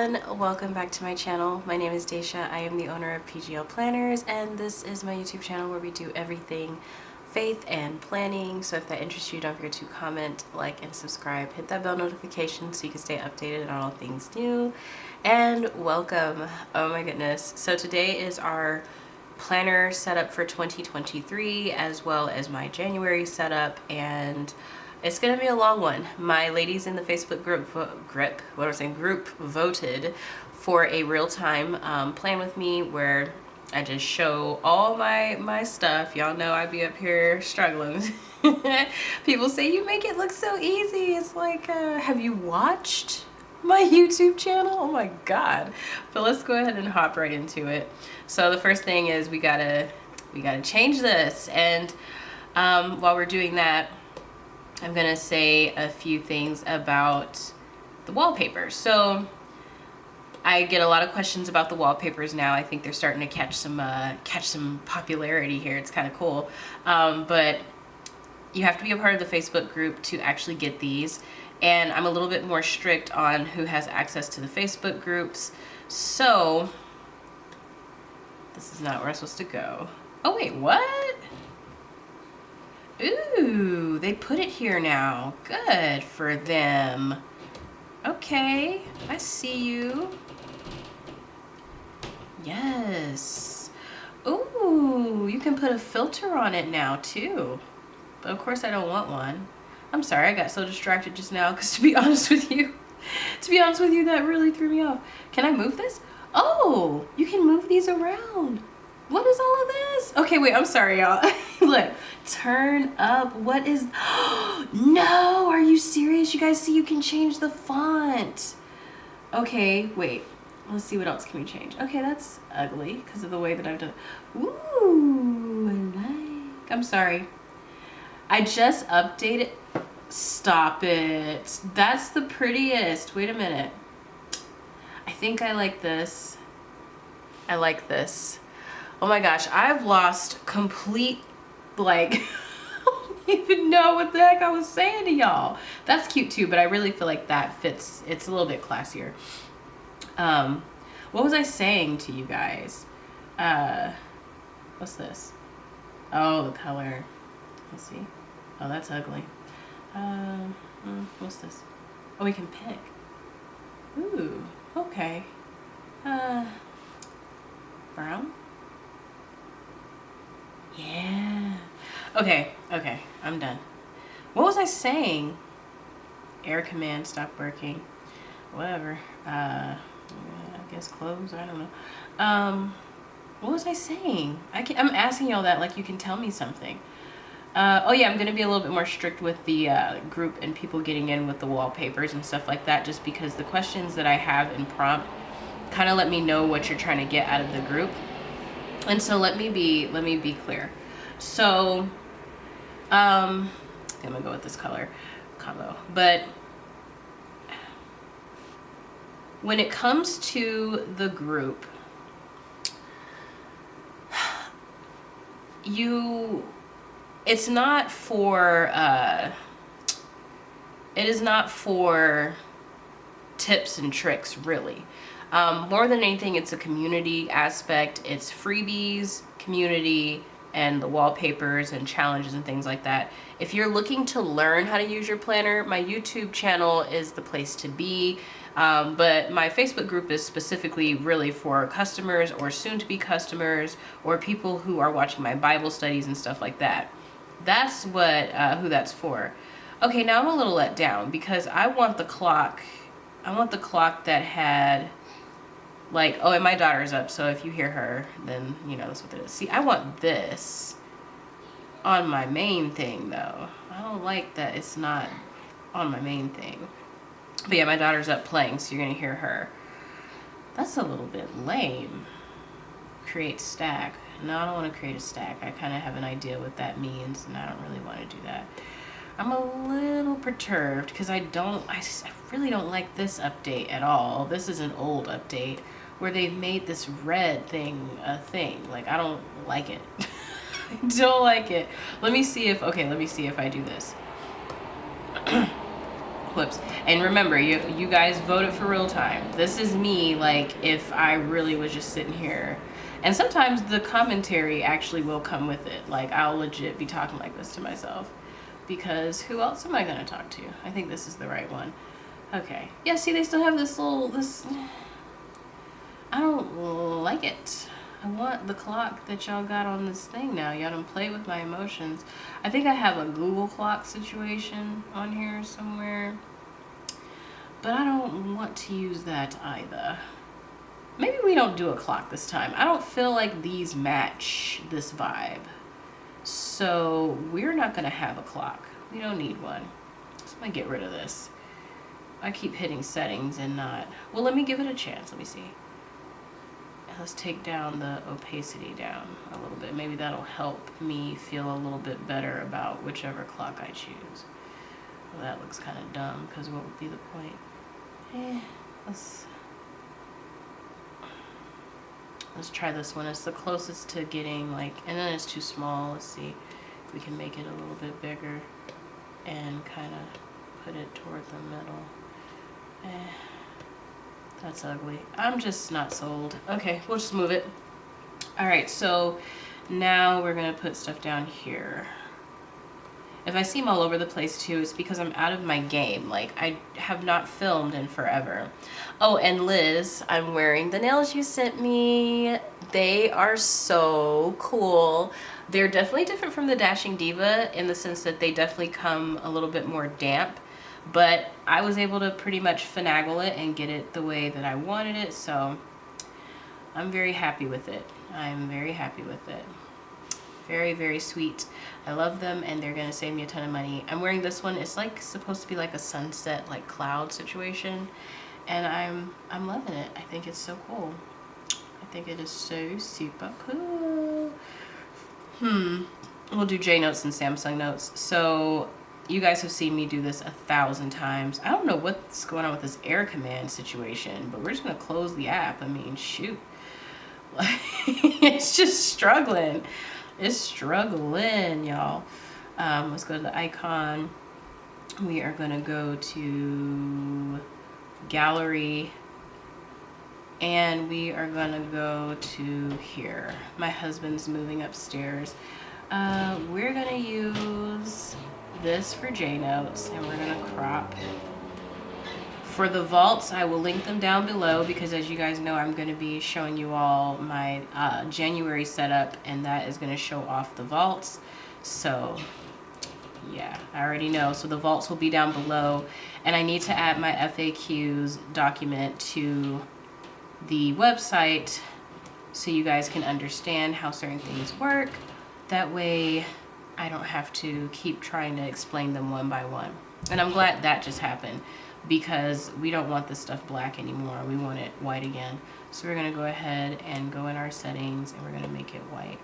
everyone, welcome back to my channel. My name is Daisha. I am the owner of PGL Planners, and this is my YouTube channel where we do everything faith and planning. So if that interests you, don't forget to comment, like, and subscribe. Hit that bell notification so you can stay updated on all things new. And welcome. Oh my goodness. So today is our planner setup for 2023, as well as my January setup, and it's gonna be a long one. My ladies in the Facebook group voted for a real-time plan with me where I just show all my stuff. Y'all know I be up here struggling. People say you make it look so easy. It's like, have you watched my YouTube channel? Oh my God. But let's go ahead and hop right into it. So the first thing is we gotta change this, and while we're doing that, I'm gonna say a few things about the wallpapers. So I get a lot of questions about the wallpapers now. I think they're starting to catch some popularity here. It's kind of cool, but you have to be a part of the Facebook group to actually get these. And I'm a little bit more strict on who has access to the Facebook groups. So this is not where I'm supposed to go. Oh wait, what? Ooh, they put it here now. Good for them. Okay, I see you. Yes. Ooh, you can put a filter on it now too. But of course I don't want one. I'm sorry, I got so distracted just now because to be honest with you, that really threw me off. Can I move this? Oh, you can move these around. What is all of this? Okay, wait, I'm sorry, y'all. Look, turn up. What is, no, are you serious? You guys see you can change the font. Okay, wait, let's see what else can we change. Okay, that's ugly because of the way that I've done it. Ooh, I like, I'm sorry. I just updated, stop it. That's the prettiest. Wait a minute. I think I like this. I like this. Oh my gosh, I've lost complete, like, I don't even know what the heck I was saying to y'all. That's cute too, but I really feel like that fits, it's a little bit classier. What was I saying to you guys? What's this? Oh, the color. Let's see. Oh, that's ugly. What's this? Oh, we can pick. Ooh, okay. Brown? Yeah. Okay, I'm done. What was I saying? Air command stopped working. Whatever. I guess close, I don't know. What was I saying? I'm asking y'all that like you can tell me something. Oh yeah, I'm gonna be a little bit more strict with the group and people getting in with the wallpapers and stuff like that, just because the questions that I have in prompt kind of let me know what you're trying to get out of the group. And so let me be clear. So I'm gonna go with this color combo, but when it comes to the group, it's not for it is not for tips and tricks, really. More than anything, it's a community aspect. It's freebies, community, and the wallpapers and challenges and things like that. If you're looking to learn how to use your planner, my YouTube channel is the place to be. But my Facebook group is specifically really for customers or soon-to-be customers or people who are watching my Bible studies and stuff like that. That's what who that's for. Okay, now I'm a little let down because I want the clock that had, like, oh, and my daughter's up, so if you hear her, then you know that's what it is. See, I want this on my main thing, though. I don't like that it's not on my main thing. But yeah, my daughter's up playing, so you're gonna hear her. That's a little bit lame. Create stack. No, I don't want to create a stack. I kind of have an idea what that means, and I don't really want to do that. I'm a little perturbed because I really don't like this update at all. This is an old update where they've made this red thing a thing. Like, I don't like it. I don't like it. Let me see if I do this. quips. And remember, you guys voted for real time. This is me, like, if I really was just sitting here. And sometimes the commentary actually will come with it. Like, I'll legit be talking like this to myself. Because who else am I going to talk to? I think this is the right one. Okay. Yeah, see, they still have this. I don't like it. I want the clock that y'all got on this thing now. Y'all don't play with my emotions. I think I have a Google clock situation on here somewhere. But I don't want to use that either. Maybe we don't do a clock this time. I don't feel like these match this vibe. So we're not going to have a clock. We don't need one. So I'm going to get rid of this. I keep hitting settings and not. Well, let me give it a chance. Let me see. Let's take down the opacity down a little bit. Maybe that'll help me feel a little bit better about whichever clock I choose. Well, that looks kind of dumb because what would be the point? Let's try this one. It's the closest to getting like, and then it's too small. Let's see if we can make it a little bit bigger and kind of put it toward the middle. That's ugly. I'm just not sold. Okay, we'll just move it. All right, so now we're gonna put stuff down here. If I seem all over the place too, it's because I'm out of my game. Like, I have not filmed in forever. Oh, and Liz, I'm wearing the nails you sent me. They are so cool. They're definitely different from the Dashing Diva in the sense that they definitely come a little bit more damp. But I was able to pretty much finagle it and get it the way that I wanted it, so I'm very happy with it. I'm very happy with it. Very, very sweet. I love them, and they're gonna save me a ton of money. I'm wearing this one. It's like supposed to be like a sunset, like cloud situation, and I'm loving it. I think it's so cool. I think it is so super cool. We'll do Jnotes and Samsung Notes. So you guys have seen me do this 1,000 times. I don't know what's going on with this air command situation, but we're just gonna close the app. I mean, shoot. It's just struggling. It's struggling, y'all. Let's go to the icon. We are gonna go to gallery, and we are gonna go to here. My husband's moving upstairs. We're gonna use this for Jnotes, and we're gonna crop. For the vaults, I will link them down below because, as you guys know, I'm going to be showing you all my January setup, and that is going to show off the vaults. So yeah, I already know. So the vaults will be down below, and I need to add my FAQs document to the website so you guys can understand how certain things work. That way I don't have to keep trying to explain them one by one. And I'm glad that just happened, because we don't want this stuff black anymore. We want it white again. So we're gonna go ahead and go in our settings, and we're gonna make it white.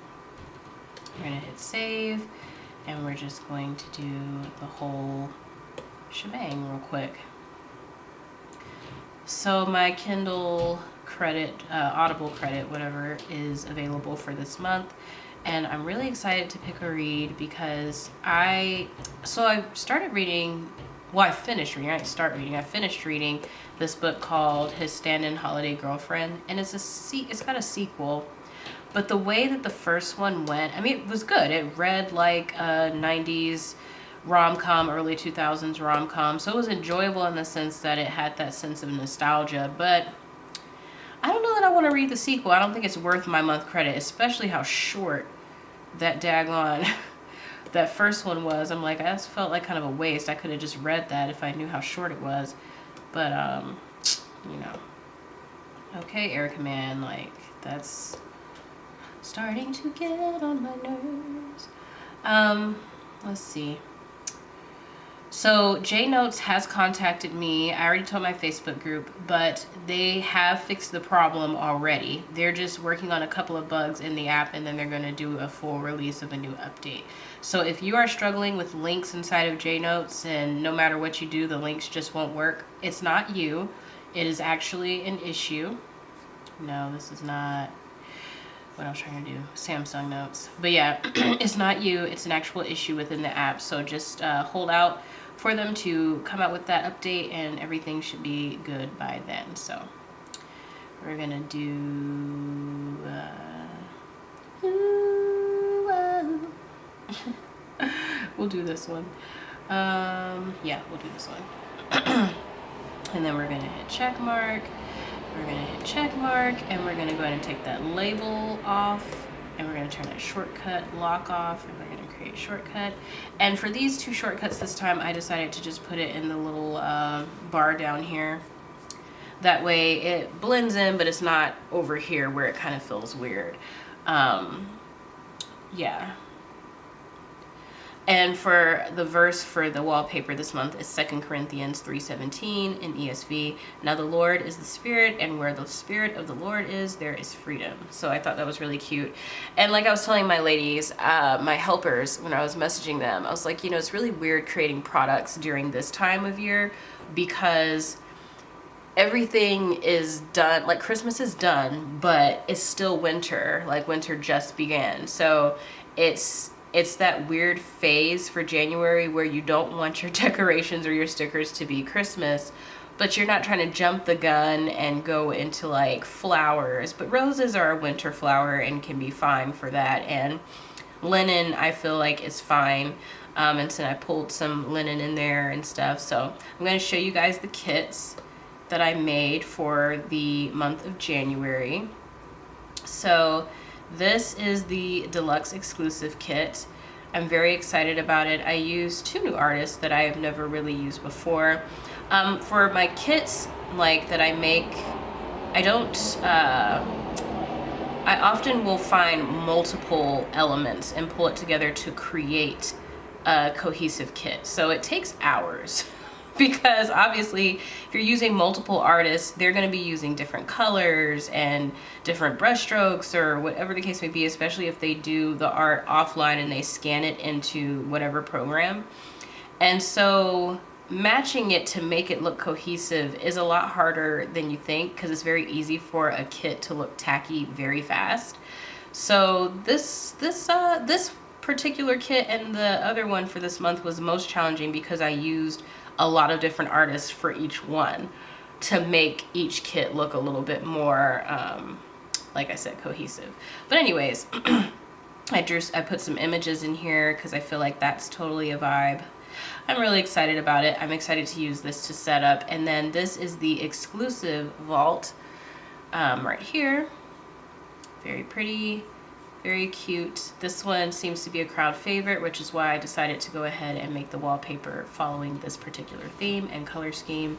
We're gonna hit save, and we're just going to do the whole shebang real quick. So my Kindle credit, Audible credit, whatever, is available for this month. And I'm really excited to pick a read because I started reading. Well, I finished reading. I didn't start reading. I finished reading this book called His Stand-In Holiday Girlfriend, and it's got a sequel. But the way that the first one went, I mean, it was good. It read like a 90s rom-com, early 2000s rom-com, so it was enjoyable in the sense that it had that sense of nostalgia. But I don't know that I want to read the sequel. I don't think it's worth my month credit, especially how short that daggone that first one was. I'm like, I just felt like kind of a waste. I could have just read that if I knew how short it was. But you know. Okay, Air Command, like, that's starting to get on my nerves. Let's see. So Jnotes has contacted me. I already told my Facebook group, but they have fixed the problem already. They're just working on a couple of bugs in the app, and then they're going to do a full release of a new update. So if you are struggling with links inside of Jnotes, and no matter what you do, the links just won't work, it's not you. It is actually an issue. No, this is not what I was trying to do. Samsung Notes. But yeah, it's not you. It's an actual issue within the app. So just hold out for them to come out with that update, and everything should be good by then. So we're gonna do we'll do this one. Yeah, we'll do this one. And then we're gonna hit check mark. We're gonna hit check mark, and we're gonna go ahead and take that label off, and we're gonna turn that shortcut lock off, and we're gonna create shortcut. And for these two shortcuts this time, I decided to just put it in the little bar down here. That way it blends in, but it's not over here where it kind of feels weird. Yeah. And for the verse for the wallpaper this month is 2 Corinthians 3:17 in ESV. Now the Lord is the Spirit, and where the Spirit of the Lord is, there is freedom. So I thought that was really cute. And like I was telling my ladies, my helpers, when I was messaging them, I was like, you know, it's really weird creating products during this time of year, because everything is done, like Christmas is done, but it's still winter, like winter just began. So it's that weird phase for January where you don't want your decorations or your stickers to be Christmas, but you're not trying to jump the gun and go into like flowers. But roses are a winter flower and can be fine for that. And linen, I feel like, is fine. And so I pulled some linen in there and stuff. So I'm going to show you guys the kits that I made for the month of January. So this is the Deluxe exclusive kit. I'm very excited about it. I used 2 new artists that I have never really used before. For my kits like that I make, I often will find multiple elements and pull it together to create a cohesive kit. So it takes hours. Because obviously, if you're using multiple artists, they're going to be using different colors and different brush strokes or whatever the case may be, especially if they do the art offline and they scan it into whatever program. And so matching it to make it look cohesive is a lot harder than you think, because it's very easy for a kit to look tacky very fast. So this particular kit and the other one for this month was most challenging, because I used a lot of different artists for each one to make each kit look a little bit more, like I said, cohesive. But anyways, I put some images in here because I feel like that's totally a vibe. I'm really excited about it. I'm excited to use this to set up. And then this is the exclusive vault right here. Very pretty. Very cute. This one seems to be a crowd favorite, which is why I decided to go ahead and make the wallpaper following this particular theme and color scheme.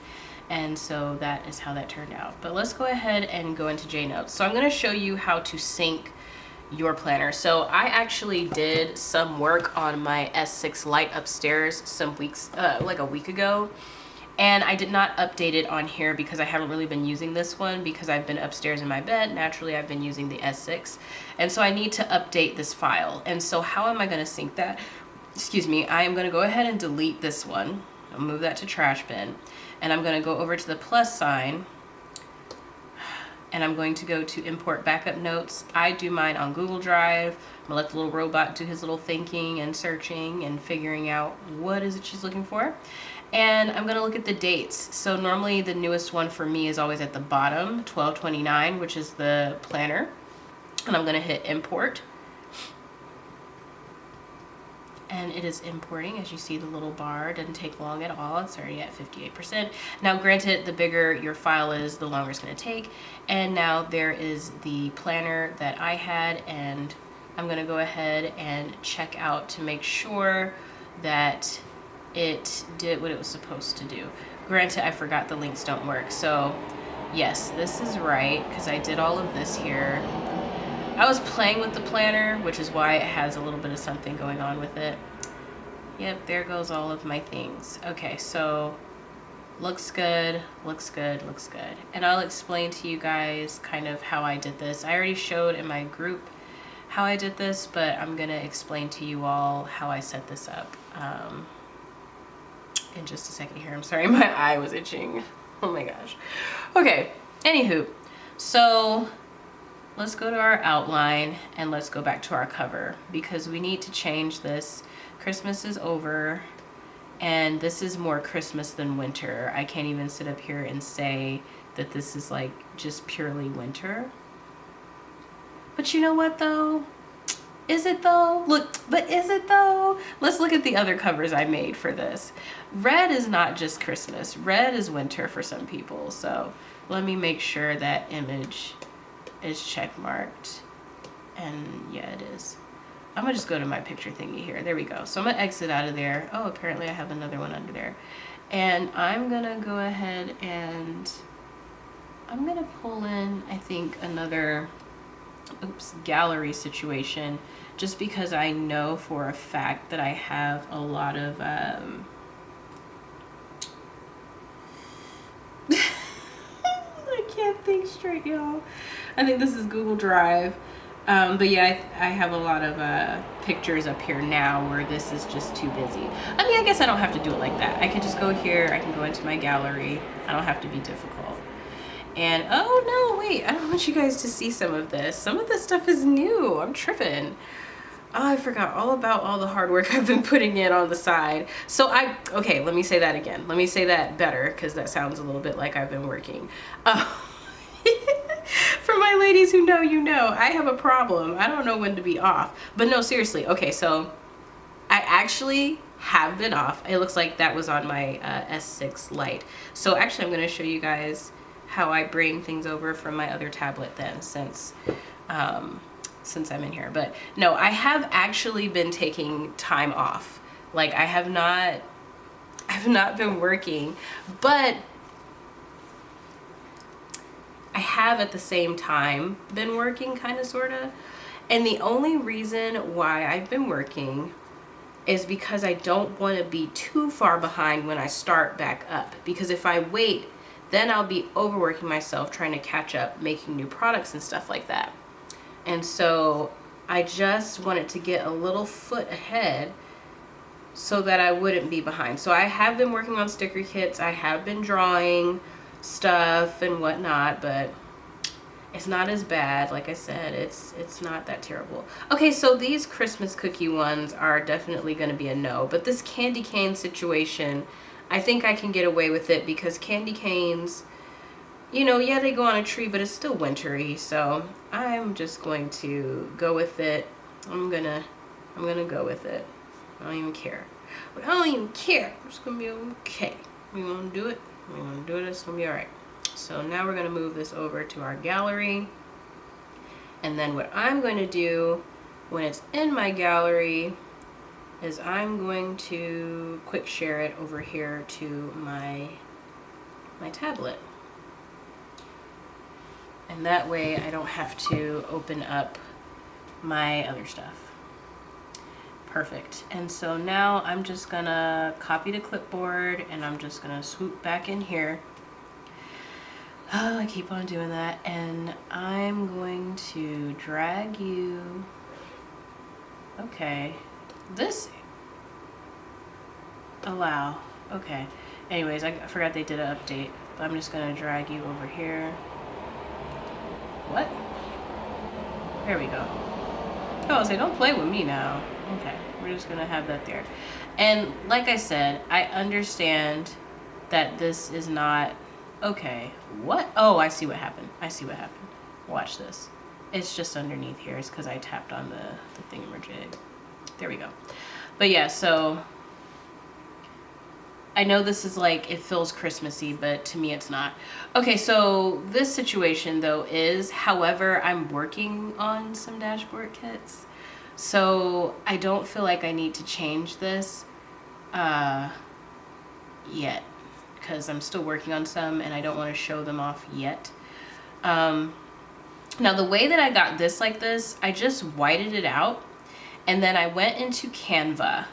And so that is how that turned out. But let's go ahead and go into Jnotes. So I'm going to show you how to sync your planner. So I actually did some work on my S6 light upstairs some weeks, like a week ago. And I did not update it on here because I haven't really been using this one, because I've been upstairs in my bed. Naturally, I've been using the S6. And so I need to update this file. And so how am I going to sync that? Excuse me. I am going to go ahead and delete this one. I'll move that to trash bin. And I'm going to go over to the plus sign. And I'm going to go to import backup notes. I do mine on Google Drive. I'm going to let the little robot do his little thinking and searching and figuring out what is it she's looking for. And I'm going to look at the dates. So normally the newest one for me is always at the bottom, 12/29, which is the planner. And I'm going to hit import. And it is importing. As you see, the little bar doesn't take long at all. It's already at 58%. Now, granted, the bigger your file is, the longer it's going to take. And now there is the planner that I had. And I'm going to go ahead and check out to make sure that it did what it was supposed to do. Granted, I forgot the links don't work. So yes, this is right, because I did all of this here. I was playing with the planner, which is why it has a little bit of something going on with it. Yep, there goes all of my things. Okay, so looks good, looks good, looks good. And I'll explain to you guys kind of how I did this. I already showed in my group how I did this, but I'm gonna explain to you all how I set this up. In just a second here. I'm sorry, my eye was itching. Oh my gosh. Okay, anywho, so let's go to our outline and let's go back to our cover, because we need to change this. Christmas is over And this is more Christmas than winter. I can't even sit up here and say that this is like just purely winter. But you know what though? Is it though? Look, but is it though? Let's look at the other covers I made for this. Red is not just Christmas. Red is winter for some people. So let me make sure that image is check marked. And yeah, it is. I'm gonna just go to my picture thingy here. There we go. So I'm gonna exit out of there. Oh, apparently I have another one under there. And I'm gonna go ahead and I'm gonna pull in, I think, another gallery situation, just because I know for a fact that I have a lot of I can't think straight, y'all. I think this is Google Drive. But yeah, I have a lot of pictures up here now where this is just too busy. I mean, I guess I don't have to do it like that. I can just go here, I can go into my gallery. I don't have to be difficult. And oh no, wait, I don't want you guys to see some of this. Some of this stuff is new. I'm tripping. Oh, I forgot all about all the hard work I've been putting in on the side. So okay, let me say that again. Let me say that better, because that sounds a little bit like I've been working. For my ladies who know, you know, I have a problem. I don't know when to be off. But no, seriously. Okay, so I actually have been off. It looks like that was on my S6 Lite. So actually, I'm going to show you guys how I bring things over from my other tablet then, since I'm in here. But no, I have actually been taking time off. Like I've not been working, but I have at the same time been working, kind of, sort of. And the only reason why I've been working is because I don't want to be too far behind when I start back up. Because if I wait, then I'll be overworking myself trying to catch up, making new products and stuff like that. And so I just wanted to get a little foot ahead so that I wouldn't be behind. So I have been working on sticker kits. I have been drawing stuff and whatnot, but it's not as bad. Like I said, it's not that terrible. Okay, so these Christmas cookie ones are definitely going to be a no, but this candy cane situation, I think I can get away with it, because candy canes, you know, yeah, they go on a tree, but it's still wintry, so I'm just going to go with it. I'm gonna go with it. I don't even care. I don't even care. It's gonna be okay. We gonna do it. We're gonna do it. It's gonna be all right. So now we're gonna move this over to our gallery, and then what I'm going to do when it's in my gallery is I'm going to quick share it over here to my tablet, and that way I don't have to open up my other stuff. Perfect. And so now I'm just gonna copy the clipboard, and I'm just gonna swoop back in here. Oh, I keep on doing that. And I'm going to drag you. Okay. This. Allow. Okay. Anyways, I forgot they did an update. But I'm just gonna drag you over here. What? There we go. Oh, I say, don't play with me now. Okay, we're just gonna have that there. And like I said, I understand that this is not, okay, what? Oh, I see what happened. I see what happened. Watch this. It's just underneath here. It's because I tapped on the thingamajig. There we go. But yeah, so I know this is like, it feels Christmassy, but to me it's not. Okay, so this situation though is, however, I'm working on some dashboard kits. So I don't feel like I need to change this yet, because I'm still working on some and I don't want to show them off yet. Now the way that I got this like this, I just whited it out, and then I went into Canva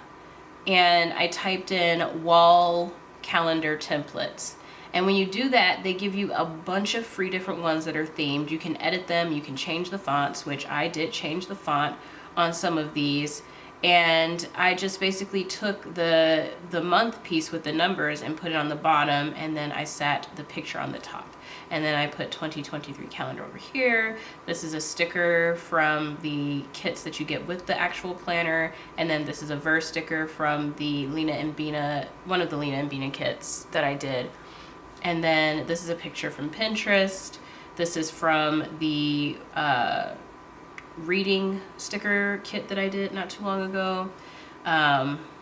and I typed in wall calendar templates. And when you do that, they give you a bunch of free different ones that are themed. You can edit them, you can change the fonts, which I did change the font on some of these, And I just basically took the month piece with the numbers and put it on the bottom, and then I sat the picture on the top. And then I put 2023 calendar over here. This is a sticker from the kits that you get with the actual planner. And then this is a verse sticker from the Lena and Bina, one of the Lena and Bina kits that I did. And then this is a picture from Pinterest. This is from the reading sticker kit that I did not too long ago.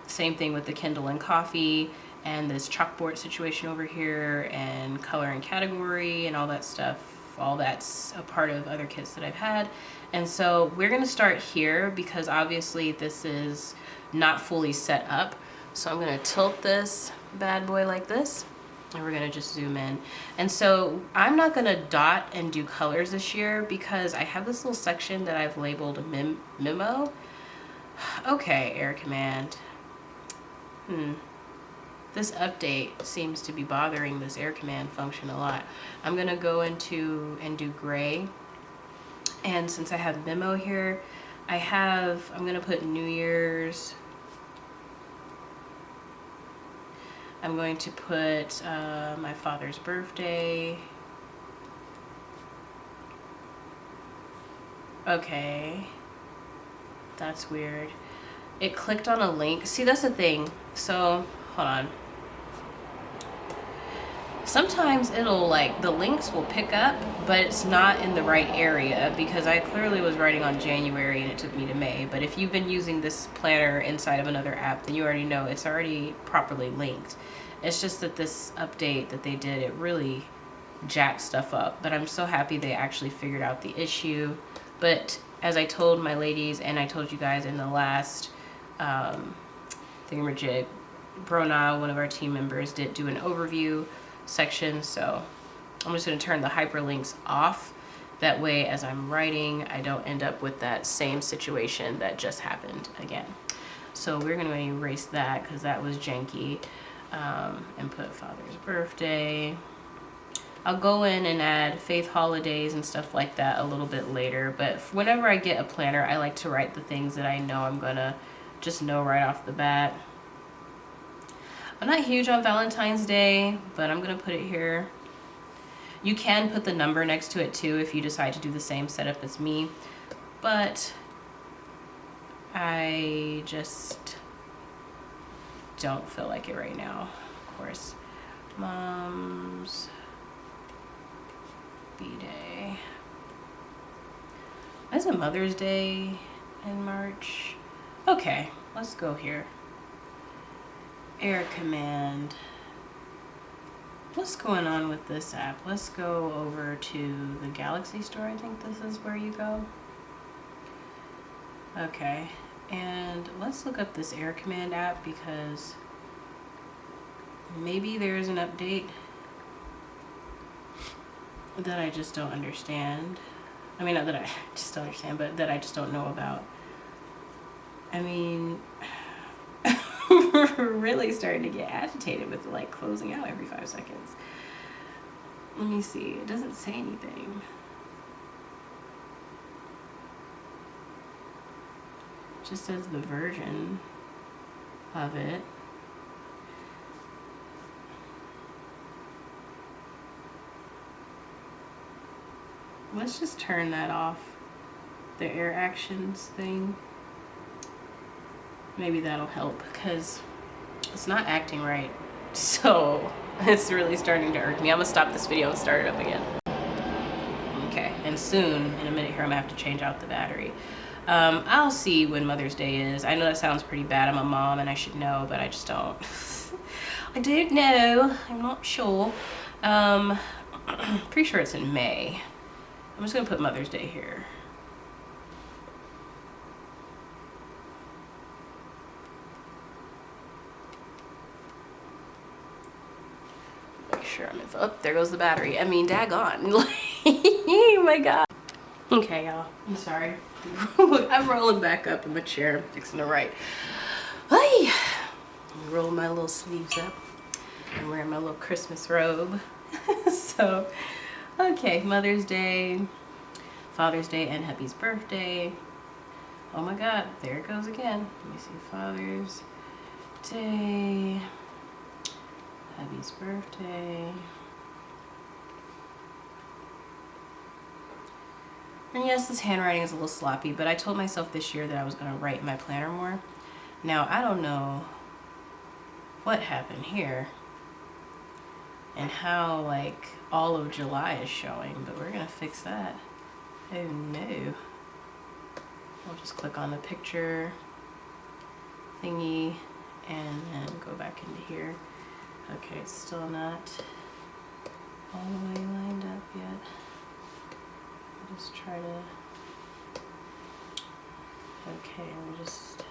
Same thing with the Kindle and coffee, and this chalkboard situation over here, and color and category and all that stuff. All that's a part of other kits that I've had. And so we're gonna start here because obviously this is not fully set up. So I'm gonna tilt this bad boy like this, and we're gonna just zoom in. And so I'm not gonna dot and do colors this year because I have this little section that I've labeled memo. Okay, Air Command. This update seems to be bothering this Air Command function a lot. I'm gonna go into and do gray. And since I have memo here, I'm gonna put New Year's. I'm going to put my father's birthday. Okay, that's weird. It clicked on a link. See, that's the thing. So, hold on. Sometimes it'll the links will pick up, but it's not in the right area because I clearly was writing on January and it took me to May. But if you've been using this planner inside of another app, then you already know it's already properly linked. It's just that this update that they did, it really jacked stuff up. But I'm so happy they actually figured out the issue. But as I told my ladies, and I told you guys in the last thingamajig, Brona, one of our team members, did do an overview section. So I'm just going to turn the hyperlinks off. That way, as I'm writing, I don't end up with that same situation that just happened again. So we're going to erase that because that was janky. And put father's birthday. I'll go in and add faith holidays and stuff like that a little bit later, but whenever I get a planner, I like to write the things that I know I'm gonna just know right off the bat. I'm not huge on Valentine's Day, but I'm gonna put it here. You can put the number next to it too if you decide to do the same setup as me, but I just don't feel like it right now. Of course, Mom's B-Day. Is it Mother's Day in March? Okay, let's go here. Air Command. What's going on with this app? Let's go over to the Galaxy Store. I think this is where you go. Okay. And let's look up this Air Command app because maybe there's an update that I just don't understand. I mean, not that I just don't understand, but that I just don't know about. I mean, we're really starting to get agitated with closing out every 5 seconds. Let me see. It doesn't say anything. Just says the version of it. Let's just turn that off, the air actions thing. Maybe that'll help because it's not acting right. So it's really starting to irk me. I'm gonna stop this video and start it up again. Okay, and soon, in a minute here, I'm gonna have to change out the battery. I'll see when Mother's Day is. I know that sounds pretty bad. I'm a mom and I should know, but I just don't. I don't know. I'm not sure. Pretty sure it's in May. I'm just gonna put Mother's Day here. Make sure I'm in. Oh, there goes the battery. I mean, daggone. Oh my God. Okay, y'all. I'm sorry. I'm rolling back up in my chair. I'm fixing to write. Hey, roll my little sleeves up. I'm wearing my little Christmas robe. So, okay, Mother's Day, Father's Day, and Happy's birthday. Oh my God, there it goes again. Let me see, Father's Day, Abby's birthday. And yes, this handwriting is a little sloppy, but I told myself this year that I was gonna write in my planner more. Now, I don't know what happened here and how like all of July is showing, but we're gonna fix that. Oh no. I'll just click on the picture thingy and then go back into here. Okay, it's still not all the way lined up yet. I'll just try to, okay, I'll just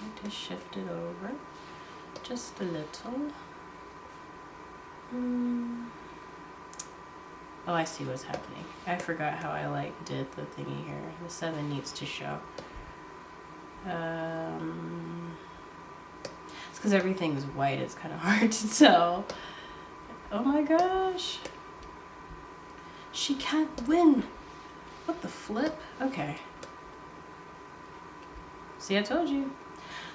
need to shift it over just a little. Oh, I see what's happening. I forgot how I like did the thingy here. The 7 needs to show. It's because everything is white. It's kind of hard to tell. Oh my gosh. She can't win. What the flip? Okay. See, I told you.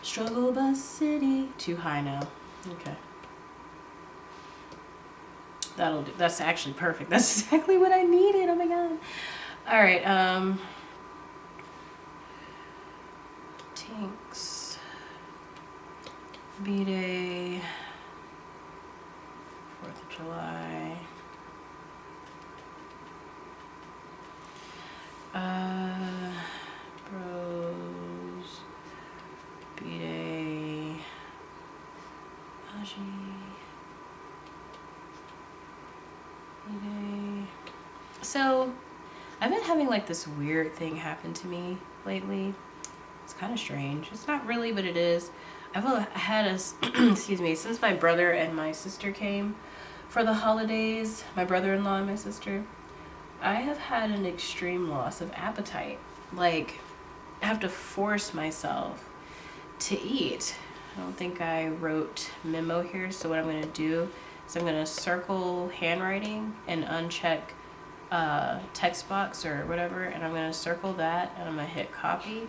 Struggle bus city. Too high now. Okay. That'll do. That's actually perfect. That's exactly what I needed. Oh my God. All right. Tinks. B-Day. 4th of July. Bros. B-Day. Aji. So, I've been having like this weird thing happen to me lately. It's kind of strange. It's not really, but it is. I've had a, excuse me, since my brother and my sister came for the holidays, my brother-in-law and my sister, I have had an extreme loss of appetite. Like, I have to force myself to eat. I don't think I wrote memo here, so what I'm going to do is I'm going to circle handwriting and uncheck text box or whatever, and I'm going to circle that, and I'm going to hit copy,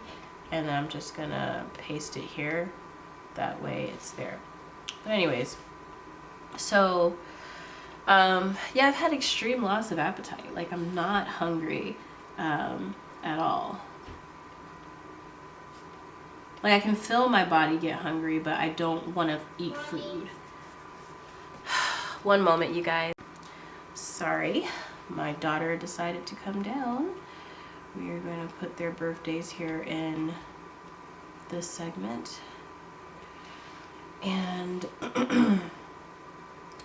and then I'm just going to paste it here. That way it's there. But anyways, so yeah, I've had extreme loss of appetite. Like, I'm not hungry at all. Like, I can feel my body get hungry, but I don't want to eat food. One moment, you guys. Sorry, my daughter decided to come down. We are going to put their birthdays here in this segment. And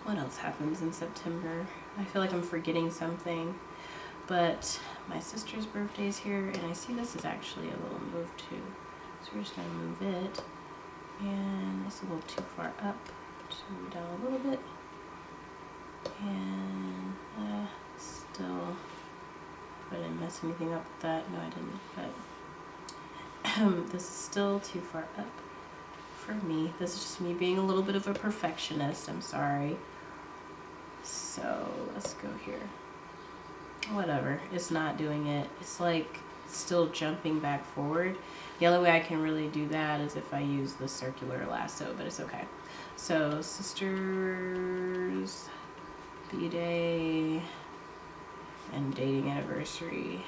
what else happens in September? I feel like I'm forgetting something. But my sister's birthday is here, and I see this is actually a little move too. So we're just going to move it. And it's a little too far up. Just move it down a little bit. And still, I didn't mess anything up with that. No, I didn't. But this is still too far up for me. This is just me being a little bit of a perfectionist. I'm sorry. So let's go here. Whatever. It's not doing it. It's like still jumping back forward. The only way I can really do that is if I use the circular lasso, but it's okay. So sisters, B-Day, and dating anniversary.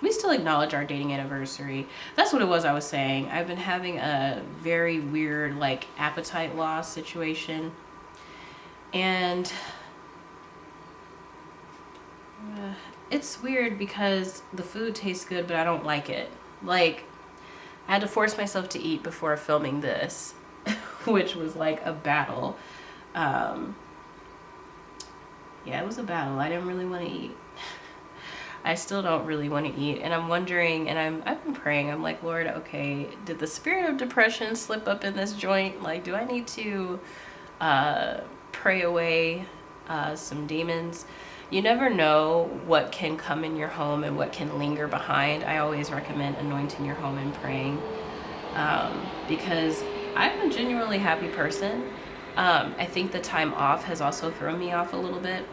We still acknowledge our dating anniversary. That's what it was I was saying. I've been having a very weird, like, appetite loss situation. And it's weird because the food tastes good, but I don't like it. Like, I had to force myself to eat before filming this, which was like a battle. Yeah, it was a battle. I didn't really want to eat. I still don't really want to eat, and I'm wondering, and I've been praying. I'm like, Lord, okay, did the spirit of depression slip up in this joint? Like, do I need to pray away some demons? You never know what can come in your home and what can linger behind. I always recommend anointing your home and praying, because I'm a genuinely happy person. I think the time off has also thrown me off a little bit,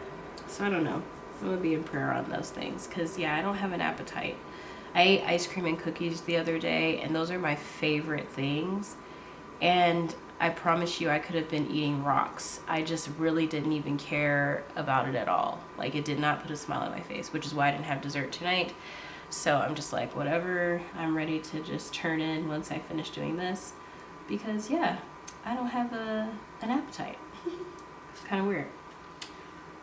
so I don't know. I'm gonna be in prayer on those things, because yeah, I don't have an appetite. I ate ice cream and cookies the other day, and those are my favorite things. And I promise you, I could have been eating rocks. I just really didn't even care about it at all. Like, it did not put a smile on my face, which is why I didn't have dessert tonight. So I'm just like, whatever, I'm ready to just turn in once I finish doing this. Because, yeah, I don't have an appetite. It's kind of weird.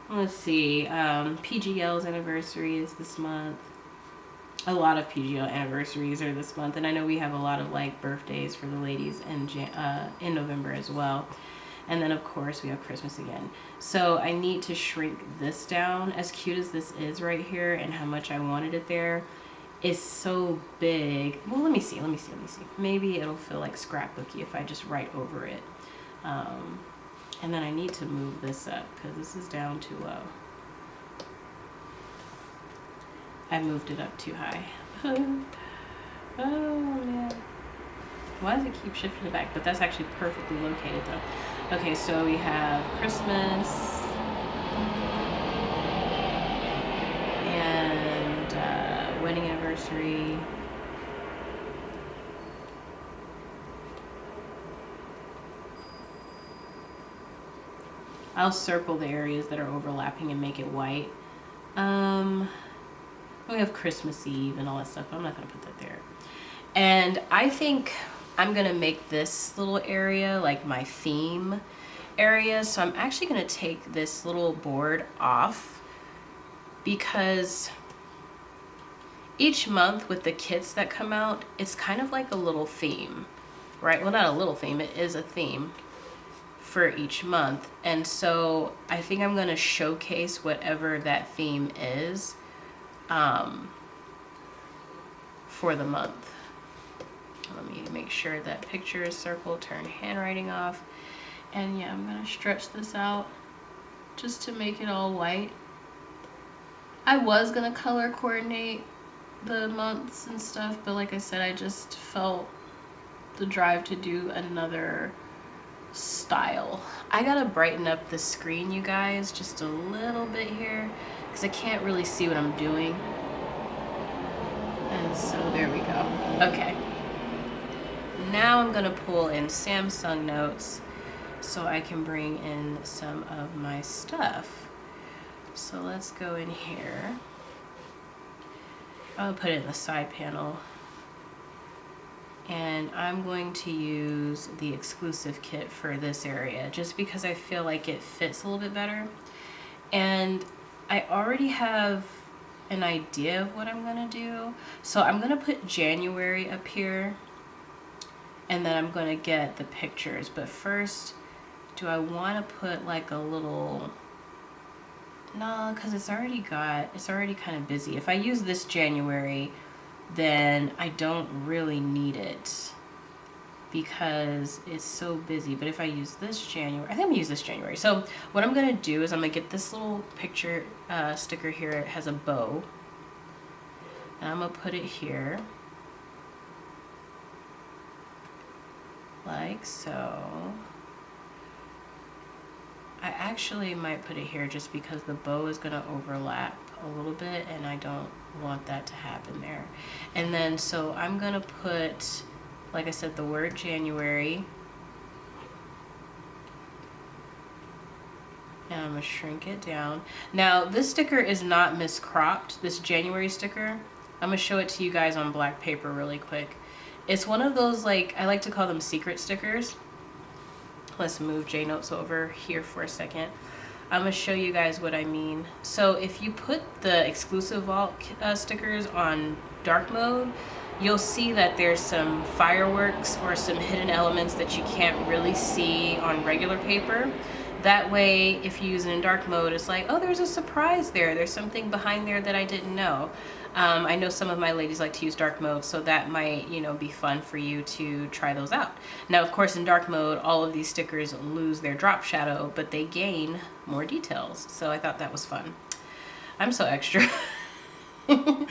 Let's see, PGL's anniversary is this month. A lot of PGL anniversaries are this month, and I know we have a lot of like birthdays for the ladies in November as well. And then of course we have Christmas again. So I need to shrink this down. As cute as this is right here and how much I wanted it there, it's so big. Well, let me see. Maybe it'll feel like scrapbooky if I just write over it. And then I need to move this up because this is down too low. I moved it up too high. Oh man. Why does it keep shifting it back? But that's actually perfectly located though. Okay, so we have Christmas and wedding anniversary. I'll circle the areas that are overlapping and make it white. We have Christmas Eve and all that stuff, but I'm not going to put that there. And I think I'm going to make this little area like my theme area. So I'm actually going to take this little board off because each month with the kits that come out, it's kind of like a little theme, right? Well, not a little theme, it is a theme for each month. And so I think I'm going to showcase whatever that theme is for the month. Let me make sure that picture is circled, turn handwriting off. And yeah, I'm going to stretch this out just to make it all white. I was going to color coordinate the months and stuff, but like I said, I just felt the drive to do another style. I gotta brighten up the screen, you guys, just a little bit here because I can't really see what I'm doing. And so there we go. Okay. Now I'm gonna pull in Samsung Notes so I can bring in some of my stuff. So let's go in here. I'll put it in the side panel. And I'm going to use the exclusive kit for this area just because I feel like it fits a little bit better. And I already have an idea of what I'm gonna do. So I'm gonna put January up here and then I'm gonna get the pictures. But first, do I wanna put like a little, no, because it's already kind of busy. If I use this January, then I don't really need it because it's so busy. But if I use this January, I think I'm gonna use this January. So what I'm gonna do is I'm gonna get this little picture sticker here. It has a bow. And I'm gonna put it here. Like so. I actually might put it here just because the bow is gonna overlap a little bit and I don't want that to happen there. And then so I'm gonna put, like I said, the word January, and I'm gonna shrink it down. Now this sticker is not miscropped, this January sticker. I'm gonna show it to you guys on black paper really quick. It's one of those, like, I like to call them secret stickers. Let's move Jnotes over here for a second. I'm gonna show you guys what I mean. So if you put the exclusive vault stickers on dark mode, you'll see that there's some fireworks or some hidden elements that you can't really see on regular paper. That way, if you use it in dark mode, it's like, oh, there's a surprise there. There's something behind there that I didn't know. I know some of my ladies like to use dark mode, so that might, you know, be fun for you to try those out. Now, of course, in dark mode, all of these stickers lose their drop shadow, but they gain more details. So I thought that was fun. I'm so extra. I'm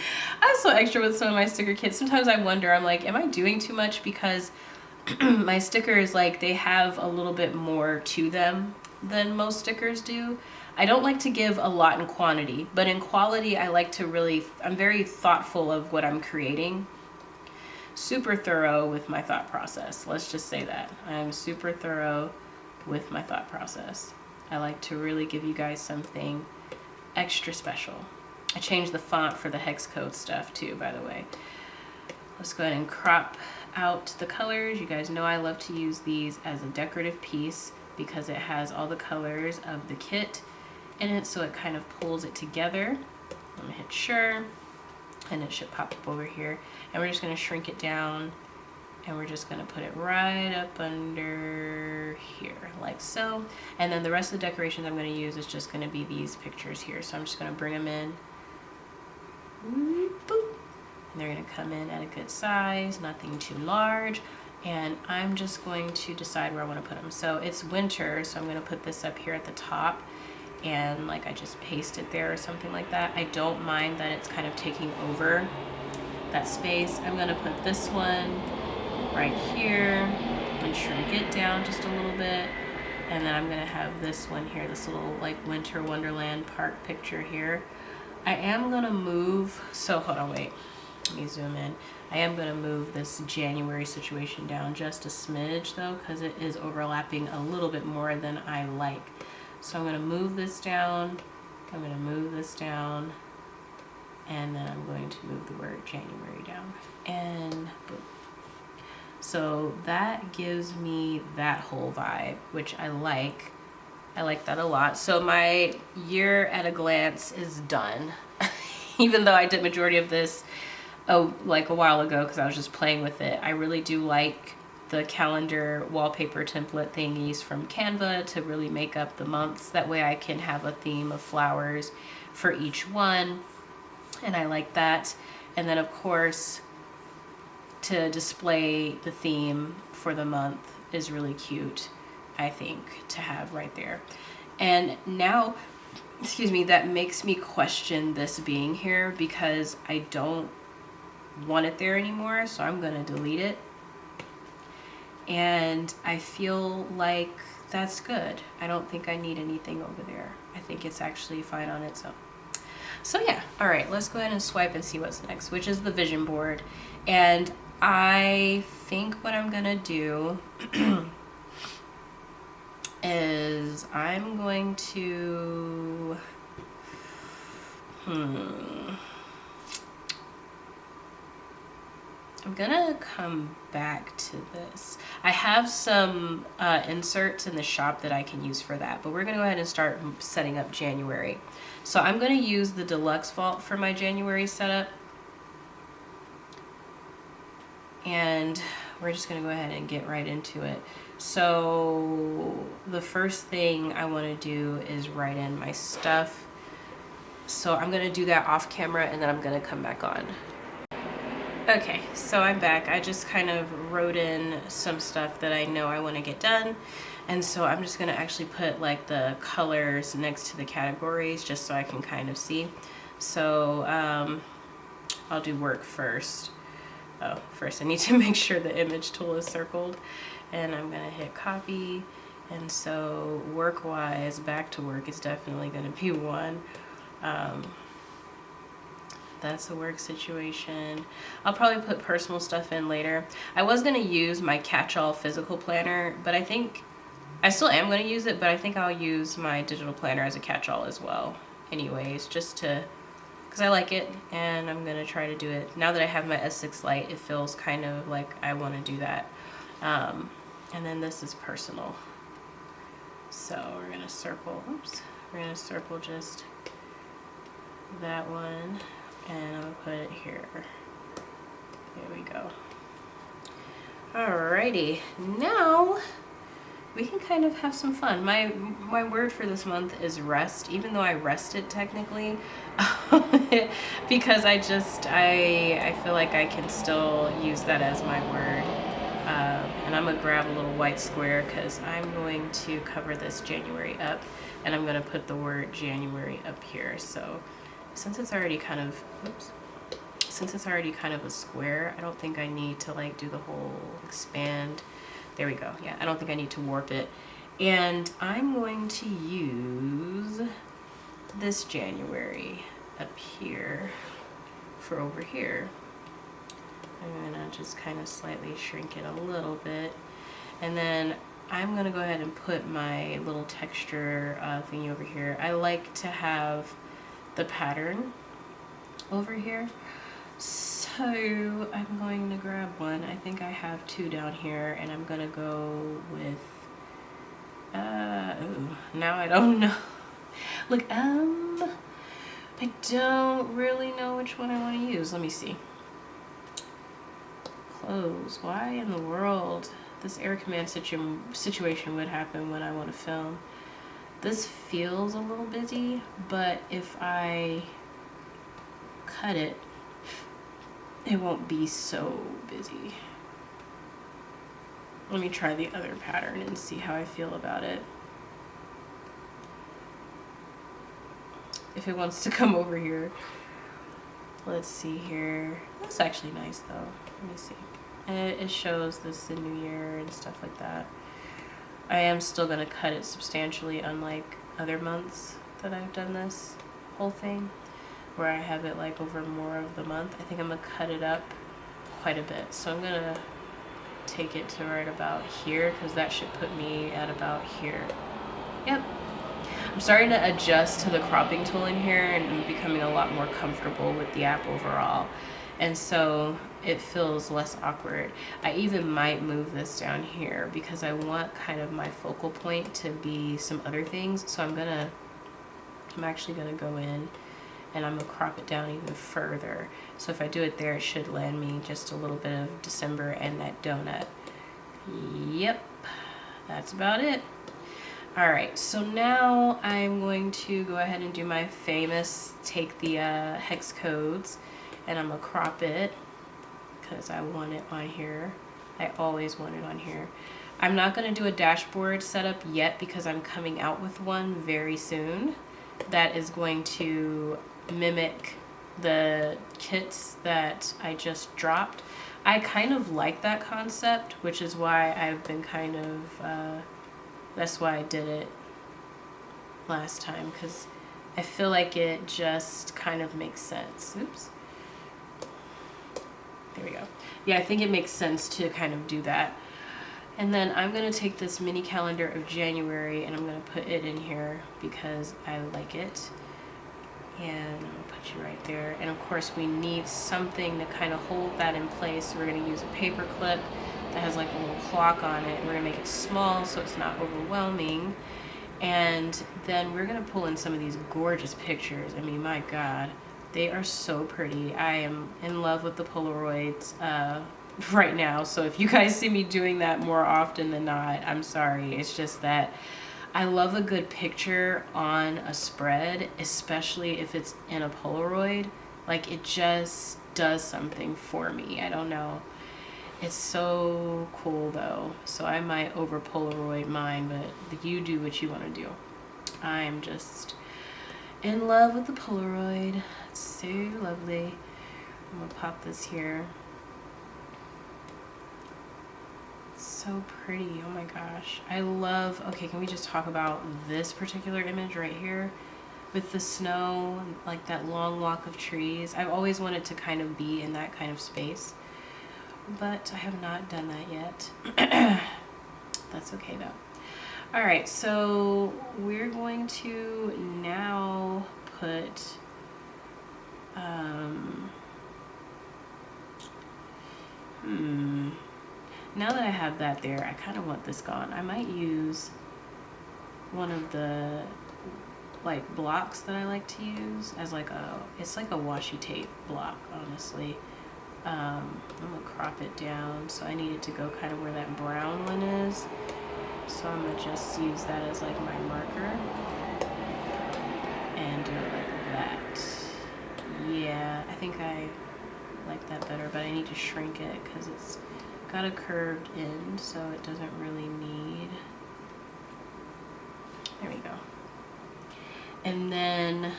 so extra with some of my sticker kits. Sometimes I wonder, I'm like, am I doing too much? Because my stickers, like, they have a little bit more to them than most stickers do. I don't like to give a lot in quantity, but in quality, I like to really, I'm very thoughtful of what I'm creating. Super thorough with my thought process. Let's just say that. I'm super thorough with my thought process. I like to really give you guys something extra special. I changed the font for the hex code stuff too, by the way. Let's go ahead and crop out the colors. You guys know I love to use these as a decorative piece because it has all the colors of the kit in it, so it kind of pulls it together. I'm gonna hit sure, and it should pop up over here. And we're just gonna shrink it down, and we're just gonna put it right up under here, like so. And then the rest of the decorations I'm gonna use is just gonna be these pictures here. So I'm just gonna bring them in, boop. And they're gonna come in at a good size, nothing too large. And I'm just going to decide where I wanna put them. So it's winter, so I'm gonna put this up here at the top, and like I just paste it there or something like that. I don't mind that it's kind of taking over that space. I'm gonna put this one right here and shrink it down just a little bit. And then I'm gonna have this one here, this little like winter wonderland park picture here. I am gonna move, so hold on, wait, let me zoom in. I am gonna move this January situation down just a smidge though, because it is overlapping a little bit more than I like. So I'm gonna move this down, I'm gonna move this down, and then I'm going to move the word January down, and boom. So that gives me that whole vibe, which I like. I like that a lot. So my year at a glance is done. Even though I did majority of this like a while ago because I was just playing with it. I really do like the calendar wallpaper template thingies from Canva to really make up the months. That way I can have a theme of flowers for each one. And I like that. And then of course, to display the theme for the month is really cute, I think, to have right there. And now, excuse me, that makes me question this being here because I don't want it there anymore, so I'm gonna delete it. And I feel like that's good. I don't think I need anything over there. I think it's actually fine on its own. So yeah, all right, let's go ahead and swipe and see what's next, which is the vision board. And I think what I'm gonna do is I'm going to, I'm gonna come back to this. I have some inserts in the shop that I can use for that, but we're gonna go ahead and start setting up January. So I'm gonna use the Deluxe font for my January setup. And we're just gonna go ahead and get right into it. So the first thing I wanna do is write in my stuff. So I'm gonna do that off camera and then I'm gonna come back on. Okay, so I'm back. I just kind of wrote in some stuff that I know I want to get done. And so I'm just going to actually put like the colors next to the categories just so I can kind of see. So I'll do work first. Oh, first I need to make sure the image tool is circled. And I'm going to hit copy. And so work-wise, back to work is definitely going to be one. That's a work situation. I'll probably put personal stuff in later. I was gonna use my catch-all physical planner, but I think, I still am gonna use it, but I think I'll use my digital planner as a catch-all as well. Anyways, just to, because I like it and I'm gonna try to do it. Now that I have my S6 Lite, it feels kind of like I wanna do that. And then this is personal. So we're gonna circle, oops, we're gonna circle just that one. And I'm gonna put it here. There we go. Alrighty, now we can kind of have some fun. My word for this month is rest, even though I rested technically, because I feel like I can still use that as my word. And I'm gonna grab a little white square because I'm going to cover this January up, and I'm gonna put the word January up here. So since it's already kind of, since it's already kind of a square, I don't think I need to like do the whole expand. There we go. Yeah, I don't think I need to warp it. And I'm going to use this January up here for over here. I'm gonna just kind of slightly shrink it a little bit. And then I'm gonna go ahead and put my little texture thingy over here. I like to have the pattern over here. So I'm going to grab one. I think I have two down here, and I'm gonna go with, ooh, now I don't know. Look, I don't really know which one I want to use. Let me see. Close. Why in the world this air command situation would happen when I want to film? This feels a little busy, but if I cut it, it won't be so busy. Let me try the other pattern and see how I feel about it. If it wants to come over here. Let's see here. That's actually nice though. Let me see. And it shows this the new year and stuff like that. I am still gonna cut it substantially, unlike other months that I've done this whole thing, where I have it like over more of the month. I think I'm gonna cut it up quite a bit. So I'm gonna take it to right about here, because that should put me at about here. Yep. I'm starting to adjust to the cropping tool in here, and I'm becoming a lot more comfortable with the app overall. And so it feels less awkward. I even might move this down here because I want kind of my focal point to be some other things. So I'm actually gonna go in and I'm gonna crop it down even further. So if I do it there, it should land me just a little bit of December and that donut. Yep, that's about it. All right, so now I'm going to go ahead and do my famous, take the hex codes, and I'm gonna crop it because I want it on here. I always want it on here. I'm not gonna do a dashboard setup yet because I'm coming out with one very soon that is going to mimic the kits that I just dropped. I kind of like that concept, which is why I've been kind of, that's why I did it last time, because I feel like it just kind of makes sense. Oops. There we go. Yeah, I think it makes sense to kind of do that. And then I'm going to take this mini calendar of January and I'm going to put it in here because I like it. And I'm going to put you right there. And of course we need something to kind of hold that in place. So we're going to use a paper clip that has like a little clock on it. We're going to make it small so it's not overwhelming. And then we're going to pull in some of these gorgeous pictures. I mean, my God, they are so pretty. I am in love with the Polaroids right now. So if you guys see me doing that more often than not, I'm sorry. It's just that I love a good picture on a spread, especially if it's in a Polaroid. Like, it just does something for me. I don't know. It's so cool though. So I might over Polaroid mine, but you do what you want to do. I'm just in love with the Polaroid. It's so lovely. I'm gonna pop this here. It's so pretty. Oh my gosh. I love, okay, can we just talk about this particular image right here with the snow, like that long walk of trees. I've always wanted to kind of be in that kind of space, but I have not done that yet. That's okay though. All right, so we're going to now put now that I have that there, I kind of want this gone. I might use one of the like blocks that I like to use as like it's like a washi tape block, honestly. I'm gonna crop it down, so I need it to go kind of where that brown one is. So I'm gonna just use that as like my marker and do it like that. Yeah, I think I like that better, but I need to shrink it because it's got a curved end, so it doesn't really need. There we go. And then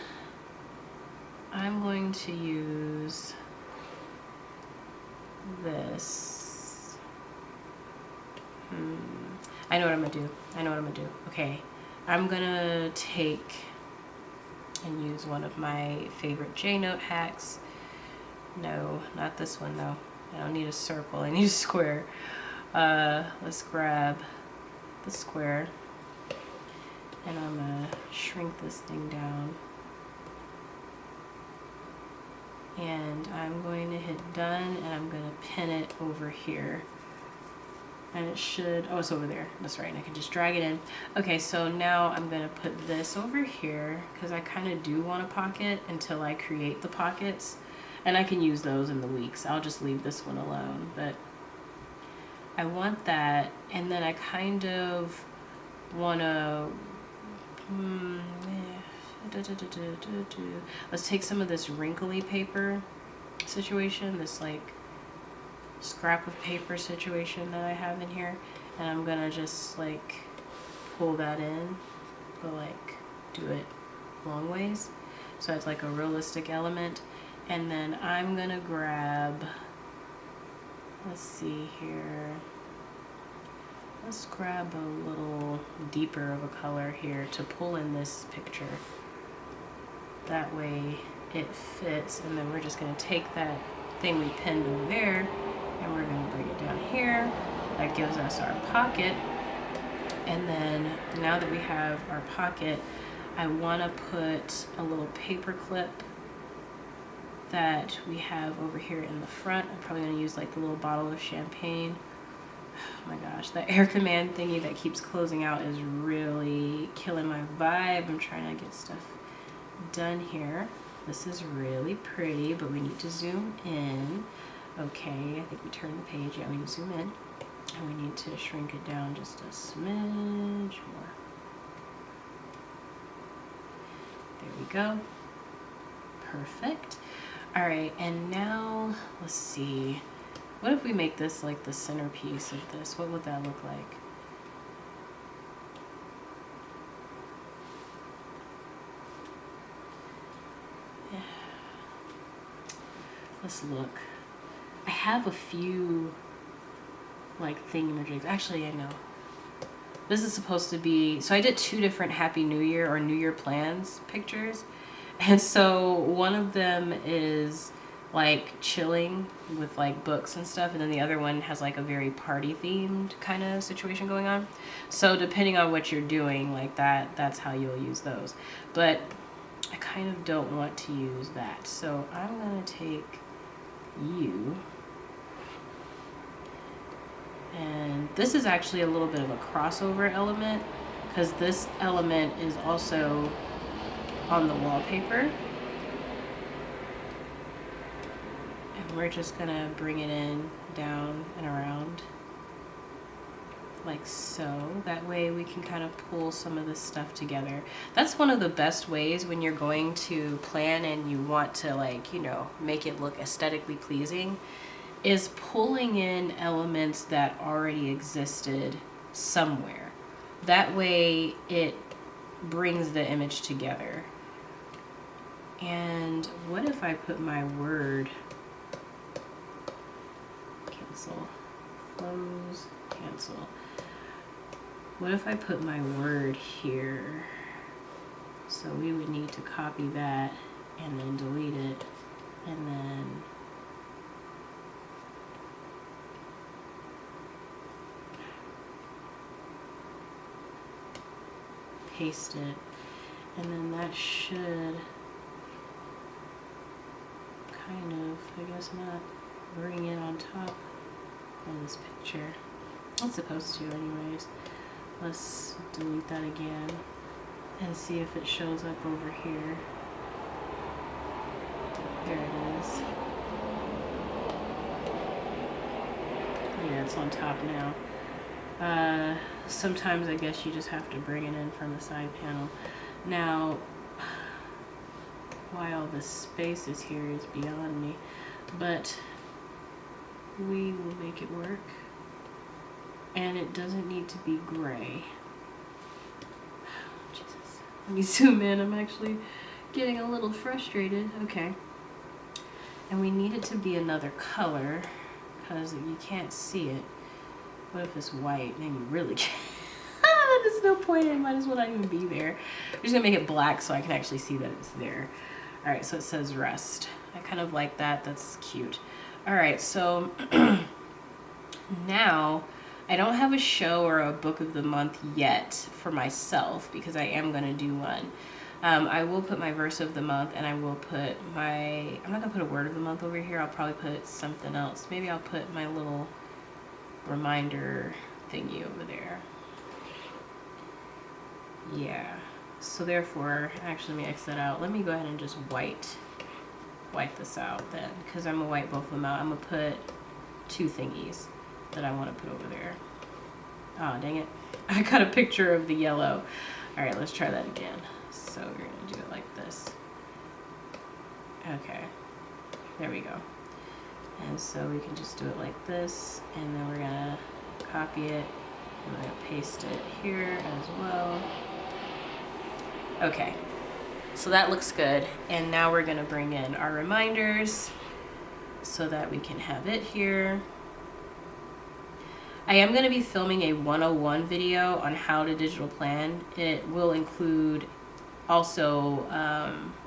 I'm going to use this. I know what I'm gonna do. Okay, I'm gonna take and use one of my favorite Jnote hacks. No, not this one though. I don't need a circle, I need a square. Let's grab the square and I'm gonna shrink this thing down. And I'm going to hit done and I'm gonna pin it over here. And it should, oh, it's over there. That's right, and I can just drag it in. Okay, so now I'm gonna put this over here because I kind of do want a pocket until I create the pockets. And I can use those in the weeks. I'll just leave this one alone, but I want that. And then I kind of wanna, let's take some of this wrinkly paper situation, this like scrap of paper situation that I have in here, and I'm gonna just like pull that in, but like do it long ways so it's like a realistic element. And then I'm gonna grab, let's see here, let's grab a little deeper of a color here to pull in this picture. That way it fits, and then we're just gonna take that thing we pinned over there and we're gonna bring it down here. That gives us our pocket. And then now that we have our pocket, I wanna put a little paper clip that we have over here in the front. I'm probably gonna use like the little bottle of champagne. Oh my gosh, that air command thingy that keeps closing out is really killing my vibe. I'm trying to get stuff done here. This is really pretty, but we need to zoom in. Okay, I think we turned the page. Yeah, we need to zoom in. And we need to shrink it down just a smidge more. There we go. Perfect. All right, and now let's see. What if we make this like the centerpiece of this? What would that look like? Yeah. Let's look. I have a few like thingamajigs. Actually, I know. This is supposed to be, so I did 2 different Happy New Year or New Year plans pictures. And so one of them is like chilling with like books and stuff, and then the other one has like a very party themed kind of situation going on. So depending on what you're doing, like that's how you'll use those. But I kind of don't want to use that. So I'm gonna take you, and this is actually a little bit of a crossover element because this element is also on the wallpaper. And we're just gonna bring it in, down and around like so. That way we can kind of pull some of this stuff together. That's one of the best ways when you're going to plan and you want to, like, you know, make it look aesthetically pleasing, is pulling in elements that already existed somewhere. That way it brings the image together. And what if I put my word, cancel, close, cancel. What if I put my word here? So we would need to copy that and then delete it and then paste it, and then that should kind of, I guess not, bring it on top of this picture. It's supposed to anyways. Let's delete that again and see if it shows up over here. There it is. Yeah, it's on top now. Sometimes I guess you just have to bring it in from the side panel. Now, why all this space is here is beyond me, but we will make it work. And it doesn't need to be gray. Oh, Jesus. Let me zoom in. I'm actually getting a little frustrated. Okay. And we need it to be another color because you can't see it. What if it's white? Then you really can't. There's no point. It might as well not even be there. I'm just gonna make it black so I can actually see that it's there. All right, so it says rest. I kind of like that. That's cute. All right, so now I don't have a show or a book of the month yet for myself because I am gonna do one. I will put my verse of the month, and I will put my, I'm not gonna put a word of the month over here. I'll probably put something else. Maybe I'll put my little reminder thingy over there. Yeah, so therefore, actually let me X that out. Let me go ahead and just white this out then, because I'm gonna white both of them out. I'm gonna put two thingies that I want to put over there. Oh, dang it. I got a picture of the yellow. All right, let's try that again. So we're gonna do it like this. Okay, there we go. And so we can just do it like this, and then we're gonna copy it, and we're gonna paste it here as well. Okay, so that looks good. And now we're gonna bring in our reminders so that we can have it here. I am gonna be filming a 101 video on how to digital plan. It will include also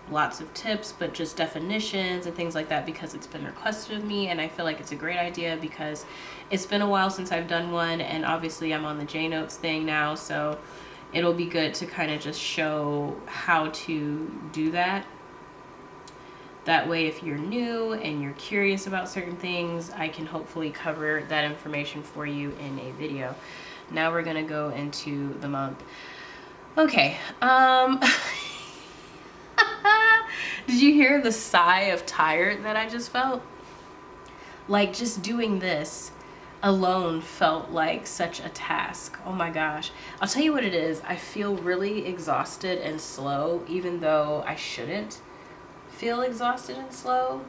lots of tips, but just definitions and things like that because it's been requested of me, and I feel like it's a great idea because it's been a while since I've done one, and obviously I'm on the Jnotes thing now, so it'll be good to kind of just show how to do that. That way, if you're new and you're curious about certain things, I can hopefully cover that information for you in a video. Now we're gonna go into the month. Okay, did you hear the sigh of tired that I just felt? Like, just doing this alone felt like such a task. Oh my gosh. I'll tell you what it is. I feel really exhausted and slow, even though I shouldn't feel exhausted and slow.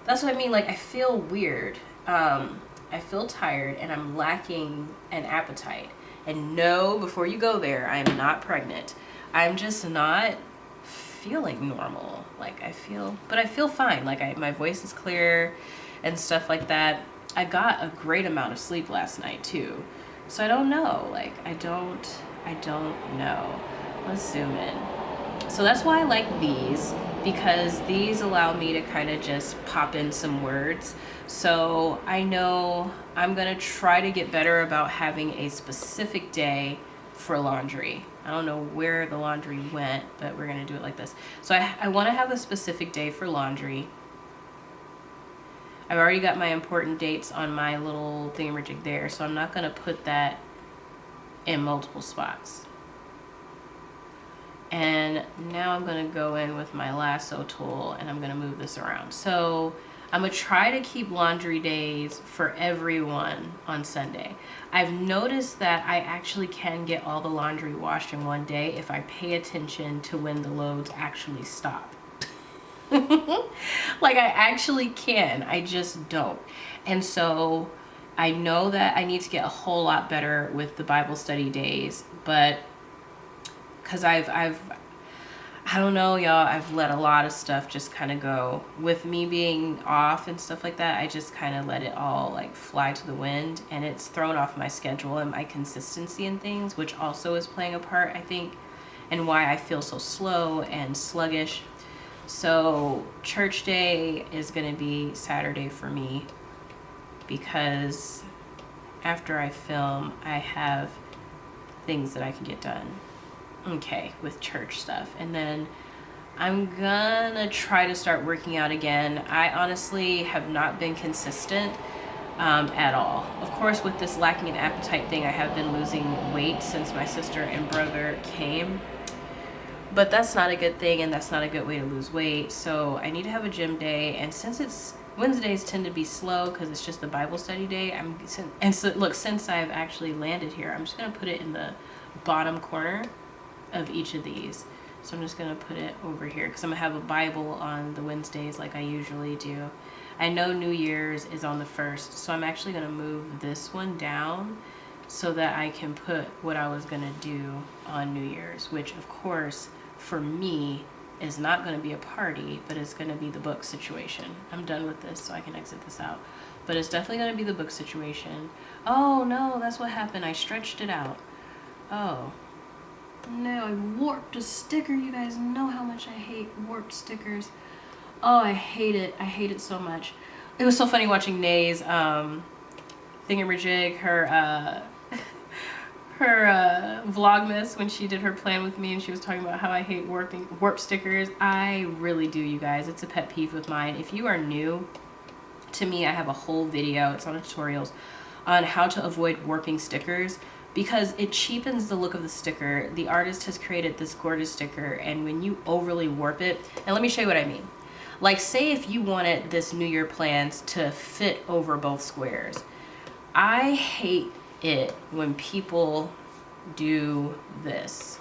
That's what I mean. Like, I feel weird. I feel tired and I'm lacking an appetite. And no, before you go there, I am not pregnant. I'm just not feeling normal. Like, I feel fine. Like, my voice is clear and stuff like that. I got a great amount of sleep last night too. So I don't know. Like, I don't know. Let's zoom in. So that's why I like these, because these allow me to kind of just pop in some words. So I know I'm gonna try to get better about having a specific day for laundry. I don't know where the laundry went, but we're gonna do it like this. So I wanna have a specific day for laundry. I've already got my important dates on my little thingamajig there, so I'm not gonna put that in multiple spots. And now I'm gonna go in with my lasso tool and I'm gonna move this around. So I'm gonna try to keep laundry days for everyone on Sunday. I've noticed that I actually can get all the laundry washed in one day if I pay attention to when the loads actually stop. Like, I actually can, I just don't. And so I know that I need to get a whole lot better with the Bible study days, but because I don't know, y'all, I've let a lot of stuff just kind of go. With me being off and stuff like that, I just kind of let it all like fly to the wind, and it's thrown off my schedule and my consistency in things, which also is playing a part, I think, and why I feel so slow and sluggish. So church day is going to be Saturday for me, because after I film, I have things that I can get done. Okay, with church stuff. And then I'm gonna try to start working out again. I honestly have not been consistent at all. Of course, with this lacking an appetite thing, I have been losing weight since my sister and brother came. But that's not a good thing, and that's not a good way to lose weight. So I need to have a gym day, and since it's Wednesdays tend to be slow because it's just the Bible study day. Since I've actually landed here, I'm just gonna put it in the bottom corner of each of these. So I'm just gonna put it over here because I'm gonna have a Bible on the Wednesdays like I usually do. I know New Year's is on the 1st, so I'm actually gonna move this one down so that I can put what I was gonna do on New Year's, which of course for me is not gonna be a party, but it's gonna be the book situation. I'm done with this, so I can exit this out. But it's definitely gonna be the book situation. Oh no, that's what happened. I stretched it out. Oh, no, I warped a sticker. You guys know how much I hate warped stickers. Oh, I hate it. I hate it so much. It was so funny watching Nay's thingamajig, her vlogmas when she did her plan with me, and she was talking about how I hate warp stickers. I really do, you guys. It's a pet peeve of mine. If you are new to me, I have a whole video, it's on tutorials, on how to avoid warping stickers, because it cheapens the look of the sticker. The artist has created this gorgeous sticker, and when you overly warp it, and let me show you what I mean. Like, say if you wanted this New Year plans to fit over both squares. I hate it when people do this.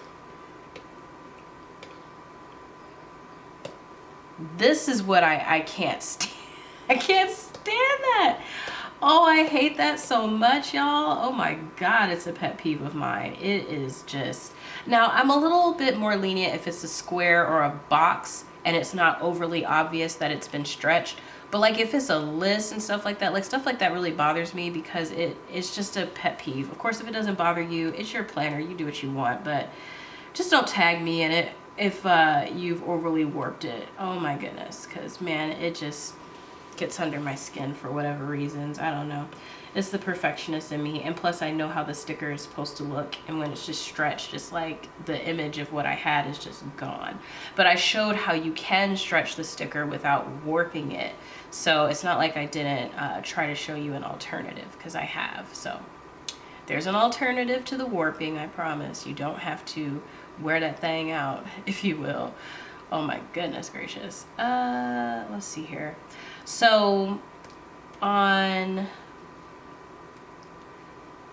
This is what I can't stand. I can't stand that. Oh, I hate that so much, y'all. Oh my God, it's a pet peeve of mine. It is just... Now, I'm a little bit more lenient if it's a square or a box and it's not overly obvious that it's been stretched. But like if it's a list and stuff like that really bothers me, because it's just a pet peeve. Of course, if it doesn't bother you, it's your planner. You do what you want, but just don't tag me in it if you've overly warped it. Oh my goodness, because man, it just gets under my skin for whatever reasons. I don't know. It's the perfectionist in me, and plus I know how the sticker is supposed to look, and when it's just stretched, it's like the image of what I had is just gone. But I showed how you can stretch the sticker without warping it, so it's not like I didn't try to show you an alternative, because I have. So there's an alternative to the warping, I promise. You don't have to wear that thing out, if you will. Oh my goodness gracious. Let's see here. So I'm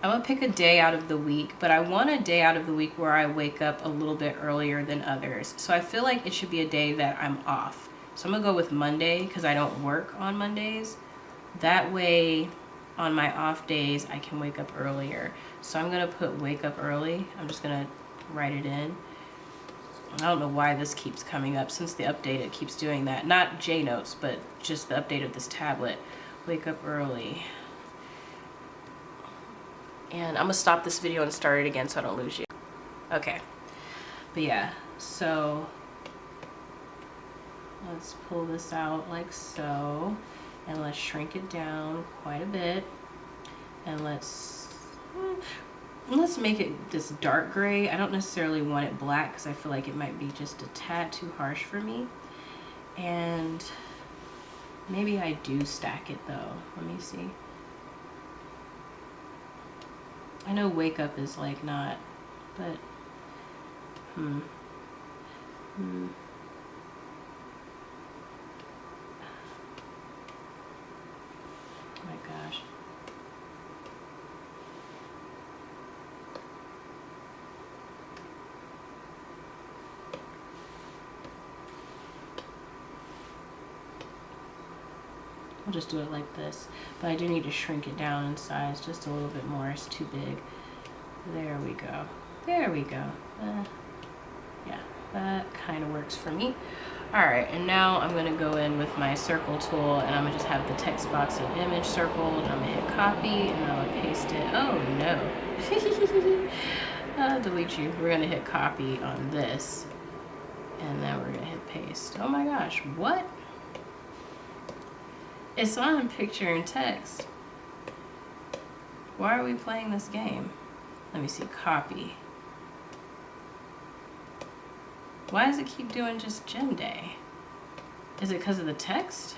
gonna pick a day out of the week, but I want a day out of the week where I wake up a little bit earlier than others. So I feel like it should be a day that I'm off. So I'm gonna go with Monday, because I don't work on Mondays. That way, on my off days, I can wake up earlier. So I'm gonna put wake up early. I'm just gonna write it in. I don't know why this keeps coming up. Since the update, it keeps doing that. Not Jnotes, but just the update of this tablet. Wake up early. And I'm gonna stop this video and start it again so I don't lose you. Okay. But yeah, so let's pull this out like so. And let's shrink it down quite a bit. And let's make it this dark gray. I don't necessarily want it black because I feel like it might be just a tad too harsh for me. And maybe I do stack it though. Let me see. I know wake up is like not, but oh my gosh. I'll just do it like this, but I do need to shrink it down in size just a little bit more. It's too big. There we go. There we go. Yeah, that kind of works for me. All right, and now I'm gonna go in with my circle tool, and I'm gonna just have the text box and image circled, and I'm gonna hit copy, and I'm gonna paste it. Oh no. I'll delete you. We're gonna hit copy on this, and then we're gonna hit paste. Oh my gosh, what? It's on picture and text. Why are we playing this game? Let me see, copy. Why does it keep doing just Gem Day? Is it because of the text?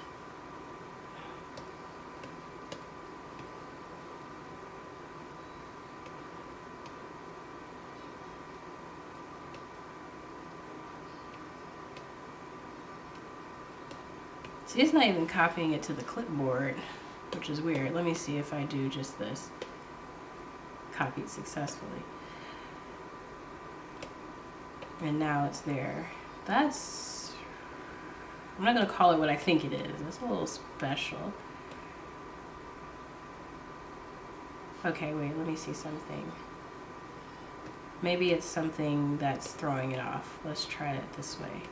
See, it's not even copying it to the clipboard, which is weird. Let me see if I do just this. Copied successfully. And now it's there. That's... I'm not going to call it what I think it is. That's a little special. Okay, wait, let me see something. Maybe it's something that's throwing it off. Let's try it this way.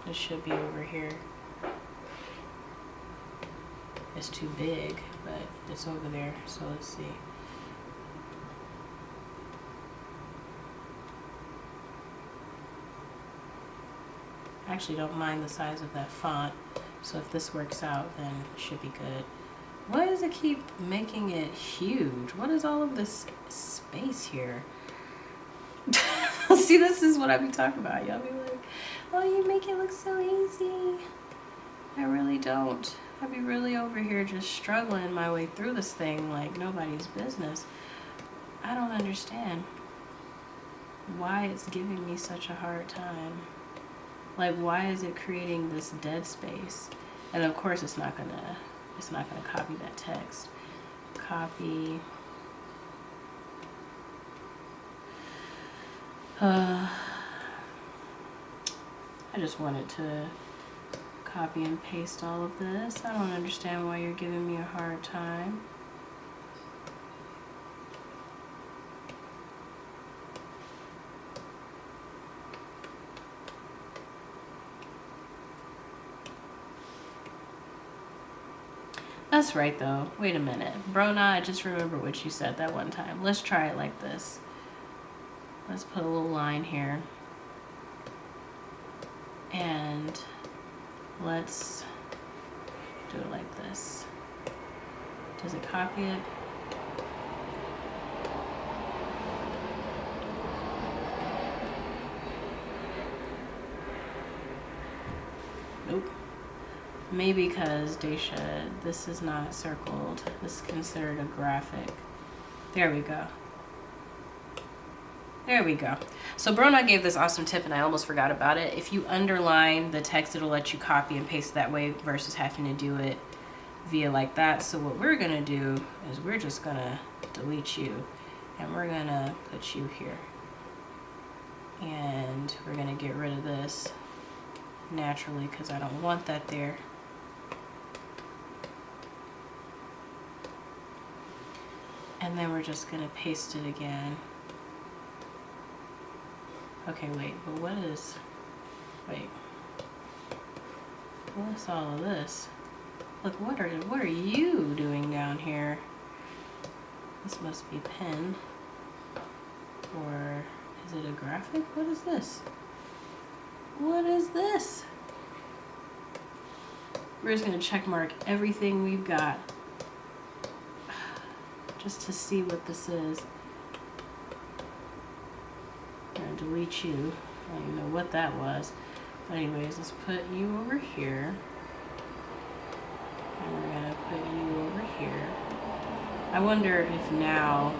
It should be over here. is too big, but it's over there. So let's see. I actually don't mind the size of that font. So if this works out, then it should be good. Why does it keep making it huge? What is all of this space here? See, this is what I be talking about. Y'all be like, oh, you make it look so easy. I really don't. I be really over here just struggling my way through this thing like nobody's business. I don't understand why it's giving me such a hard time. Like, why is it creating this dead space? And of course it's not gonna copy that text. Copy. I just wanted to copy and paste all of this. I don't understand why you're giving me a hard time. That's right though. Wait a minute. Brona, I just remember what you said that one time. Let's try it like this. Let's put a little line here. And let's do it like this. Does it copy it? Nope. Maybe because Daisha, this is not circled. This is considered a graphic. There we go. There we go. So Brona gave this awesome tip and I almost forgot about it. If you underline the text, it'll let you copy and paste that way versus having to do it via like that. So what we're gonna do is we're just gonna delete you and we're gonna put you here. And we're gonna get rid of this naturally because I don't want that there. And then we're just gonna paste it again. Okay, wait, but what's all of this? Look, what are you doing down here? This must be pen. Or is it a graphic? What is this? What is this? We're just gonna check mark everything we've got just to see what this is. I'm gonna delete you. I don't even know what that was. But anyways, let's put you over here. And we're gonna put you over here. I wonder if now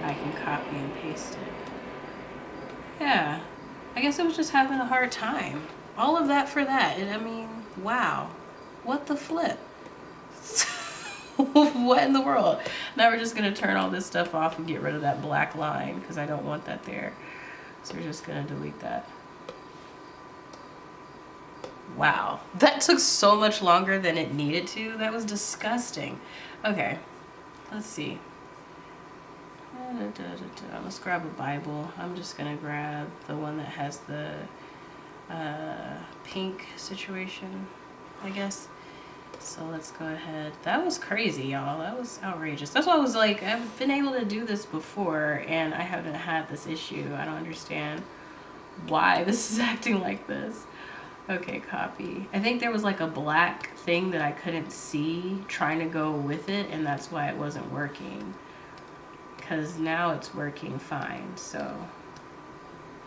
I can copy and paste it. Yeah, I guess I was just having a hard time. All of that for that. And I mean, wow. What the flip? What in the world? Now we're just gonna turn all this stuff off and get rid of that black line because I don't want that there. So we're just gonna delete that. Wow, that took so much longer than it needed to. That was disgusting. Okay, let's see. Let's grab a Bible. I'm just gonna grab the one that has the pink situation, I guess. So let's go ahead. That was crazy, y'all. That was outrageous. That's why I was like, I've been able to do this before and I haven't had this issue. I don't understand why this is acting like this. Okay, copy. I think there was like a black thing that I couldn't see trying to go with it, and that's why it wasn't working. Because now it's working fine, so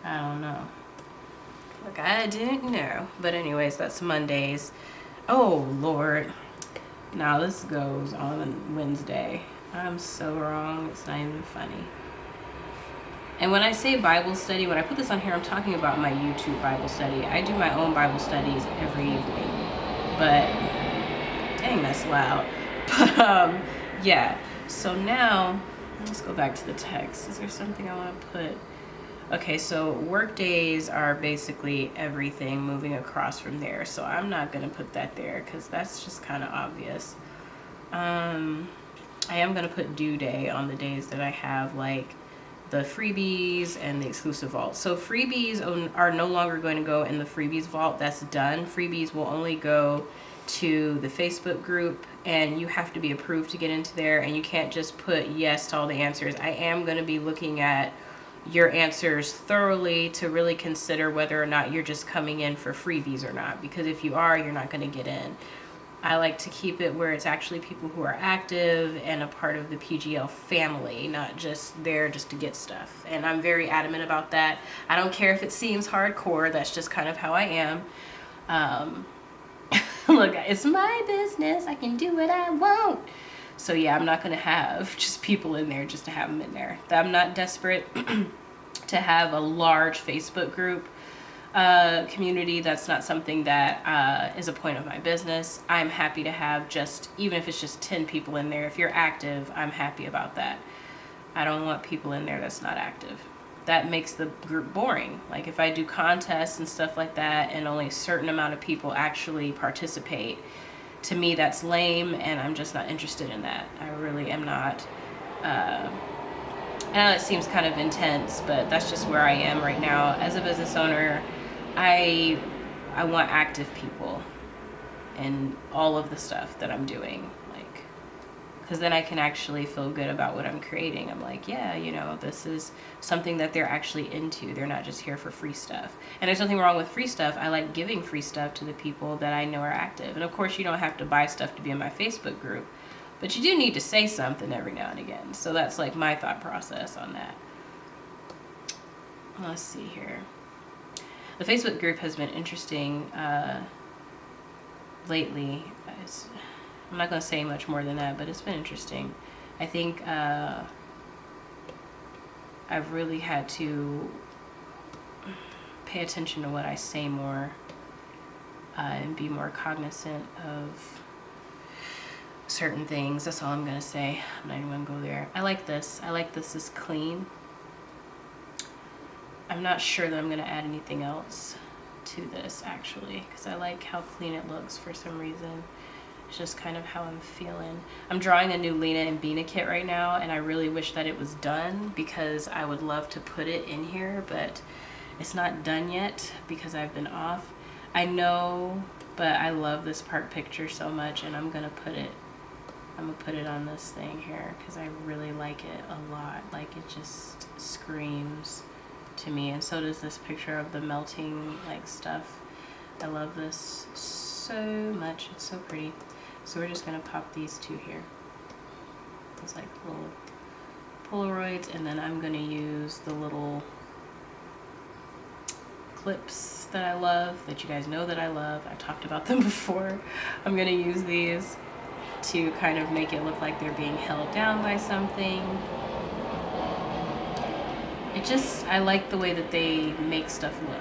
I don't know. Look, I didn't know. But anyways, that's Mondays. Oh, Lord. Now this goes on Wednesday. I'm so wrong. It's not even funny. And when I say Bible study, when I put this on here, I'm talking about my YouTube Bible study. I do my own Bible studies every evening. But, dang, that's loud. But, yeah. So now, let's go back to the text. Is there something I want to put? Okay, so work days are basically everything moving across from there. So I'm not going to put that there because that's just kind of obvious. I am going to put due day on the days that I have like the freebies and the exclusive vault. So freebies are no longer going to go in the freebies vault. That's done. Freebies will only go to the Facebook group, and you have to be approved to get into there, and you can't just put yes to all the answers. I am going to be looking at your answers thoroughly to really consider whether or not you're just coming in for freebies or not, because if you are, you're not going to get in. I like to keep it where it's actually people who are active and a part of the PGL family, not just there just to get stuff. And I'm very adamant about that. I don't care if it seems hardcore, that's just kind of how I am. Look, it's my business, I can do what I want. So yeah, I'm not gonna have just people in there just to have them in there. I'm not desperate to have a large Facebook group community. That's not something that is a point of my business. I'm happy to have just, even if it's just 10 people in there, if you're active, I'm happy about that. I don't want people in there that's not active. That makes the group boring. Like if I do contests and stuff like that and only a certain amount of people actually participate, to me that's lame, and I'm just not interested in that. I really am not. I know it seems kind of intense, but that's just where I am right now. As a business owner, I want active people in all of the stuff that I'm doing. Because then I can actually feel good about what I'm creating. I'm like, yeah, you know, this is something that they're actually into. They're not just here for free stuff. And there's nothing wrong with free stuff. I like giving free stuff to the people that I know are active. And of course, you don't have to buy stuff to be in my Facebook group, but you do need to say something every now and again. So that's like my thought process on that. Let's see here. The Facebook group has been interesting lately. I'm not going to say much more than that, but it's been interesting. I think I've really had to pay attention to what I say more and be more cognizant of certain things. That's all I'm going to say. I'm not even going to go there. I like this. I like this is clean. I'm not sure that I'm going to add anything else to this, actually, because I like how clean it looks for some reason. It's just kind of how I'm feeling. I'm drawing a new Lena and Bina kit right now, and I really wish that it was done because I would love to put it in here, but it's not done yet because I've been off. I know, but I love this part picture so much, and I'm gonna put it on this thing here because I really like it a lot. Like, it just screams to me, and so does this picture of the melting like stuff. I love this so much. It's so pretty. So we're just gonna pop these two here. It's like little Polaroids, and then I'm gonna use the little clips that I love, that you guys know that I love. I talked about them before. I'm gonna use these to kind of make it look like they're being held down by something. I like the way that they make stuff look.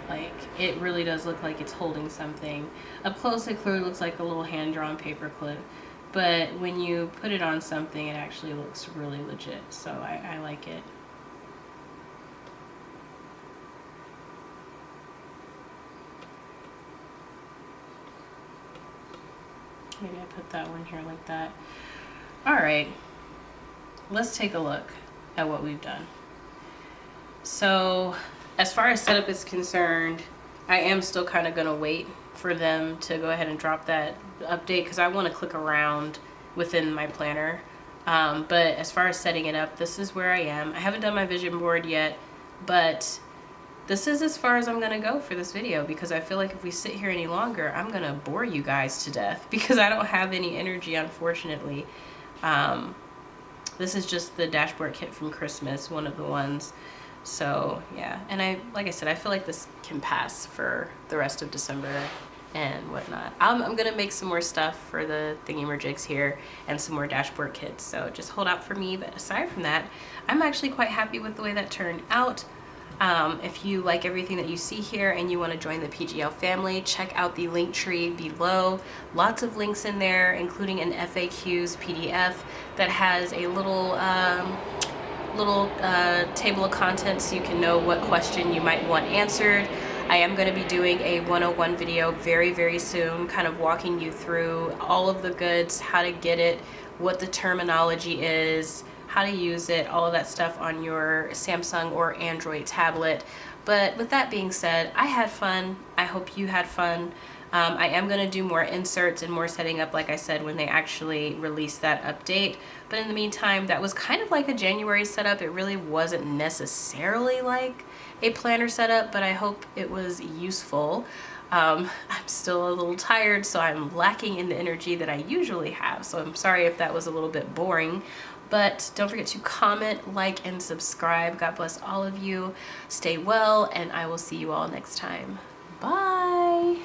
Like, it really does look like it's holding something. Up close, it clearly looks like a little hand-drawn paper clip. But when you put it on something, it actually looks really legit. So I like it. Maybe I put that one here like that. All right, let's take a look at what we've done. So as far as setup is concerned, I am still kind of going to wait for them to go ahead and drop that update because I want to click around within my planner. But as far as setting it up, this is where I am. I haven't done my vision board yet, but this is as far as I'm going to go for this video because I feel like if we sit here any longer, I'm going to bore you guys to death because I don't have any energy, unfortunately. This is just the dashboard kit from Christmas, one of the ones. So yeah, and like I said, I feel like this can pass for the rest of December and whatnot. I'm gonna make some more stuff for the thingy-merjigs here and some more dashboard kits, so just hold out for me. But aside from that, I'm actually quite happy with the way that turned out. If you like everything that you see here and you want to join the PGL family, check out the link tree below. Lots of links in there, including an FAQs PDF that has a little table of contents so you can know what question you might want answered. I am going to be doing a 101 video very, very soon, kind of walking you through all of the goods, how to get it, what the terminology is, how to use it, all of that stuff on your Samsung or Android tablet. But with that being said, I had fun. I hope you had fun. I am going to do more inserts and more setting up, like I said, when they actually release that update. But in the meantime, that was kind of like a January setup. It really wasn't necessarily like a planner setup, but I hope it was useful. I'm still a little tired, so I'm lacking in the energy that I usually have. So I'm sorry if that was a little bit boring. But don't forget to comment, like, and subscribe. God bless all of you. Stay well, and I will see you all next time. Bye.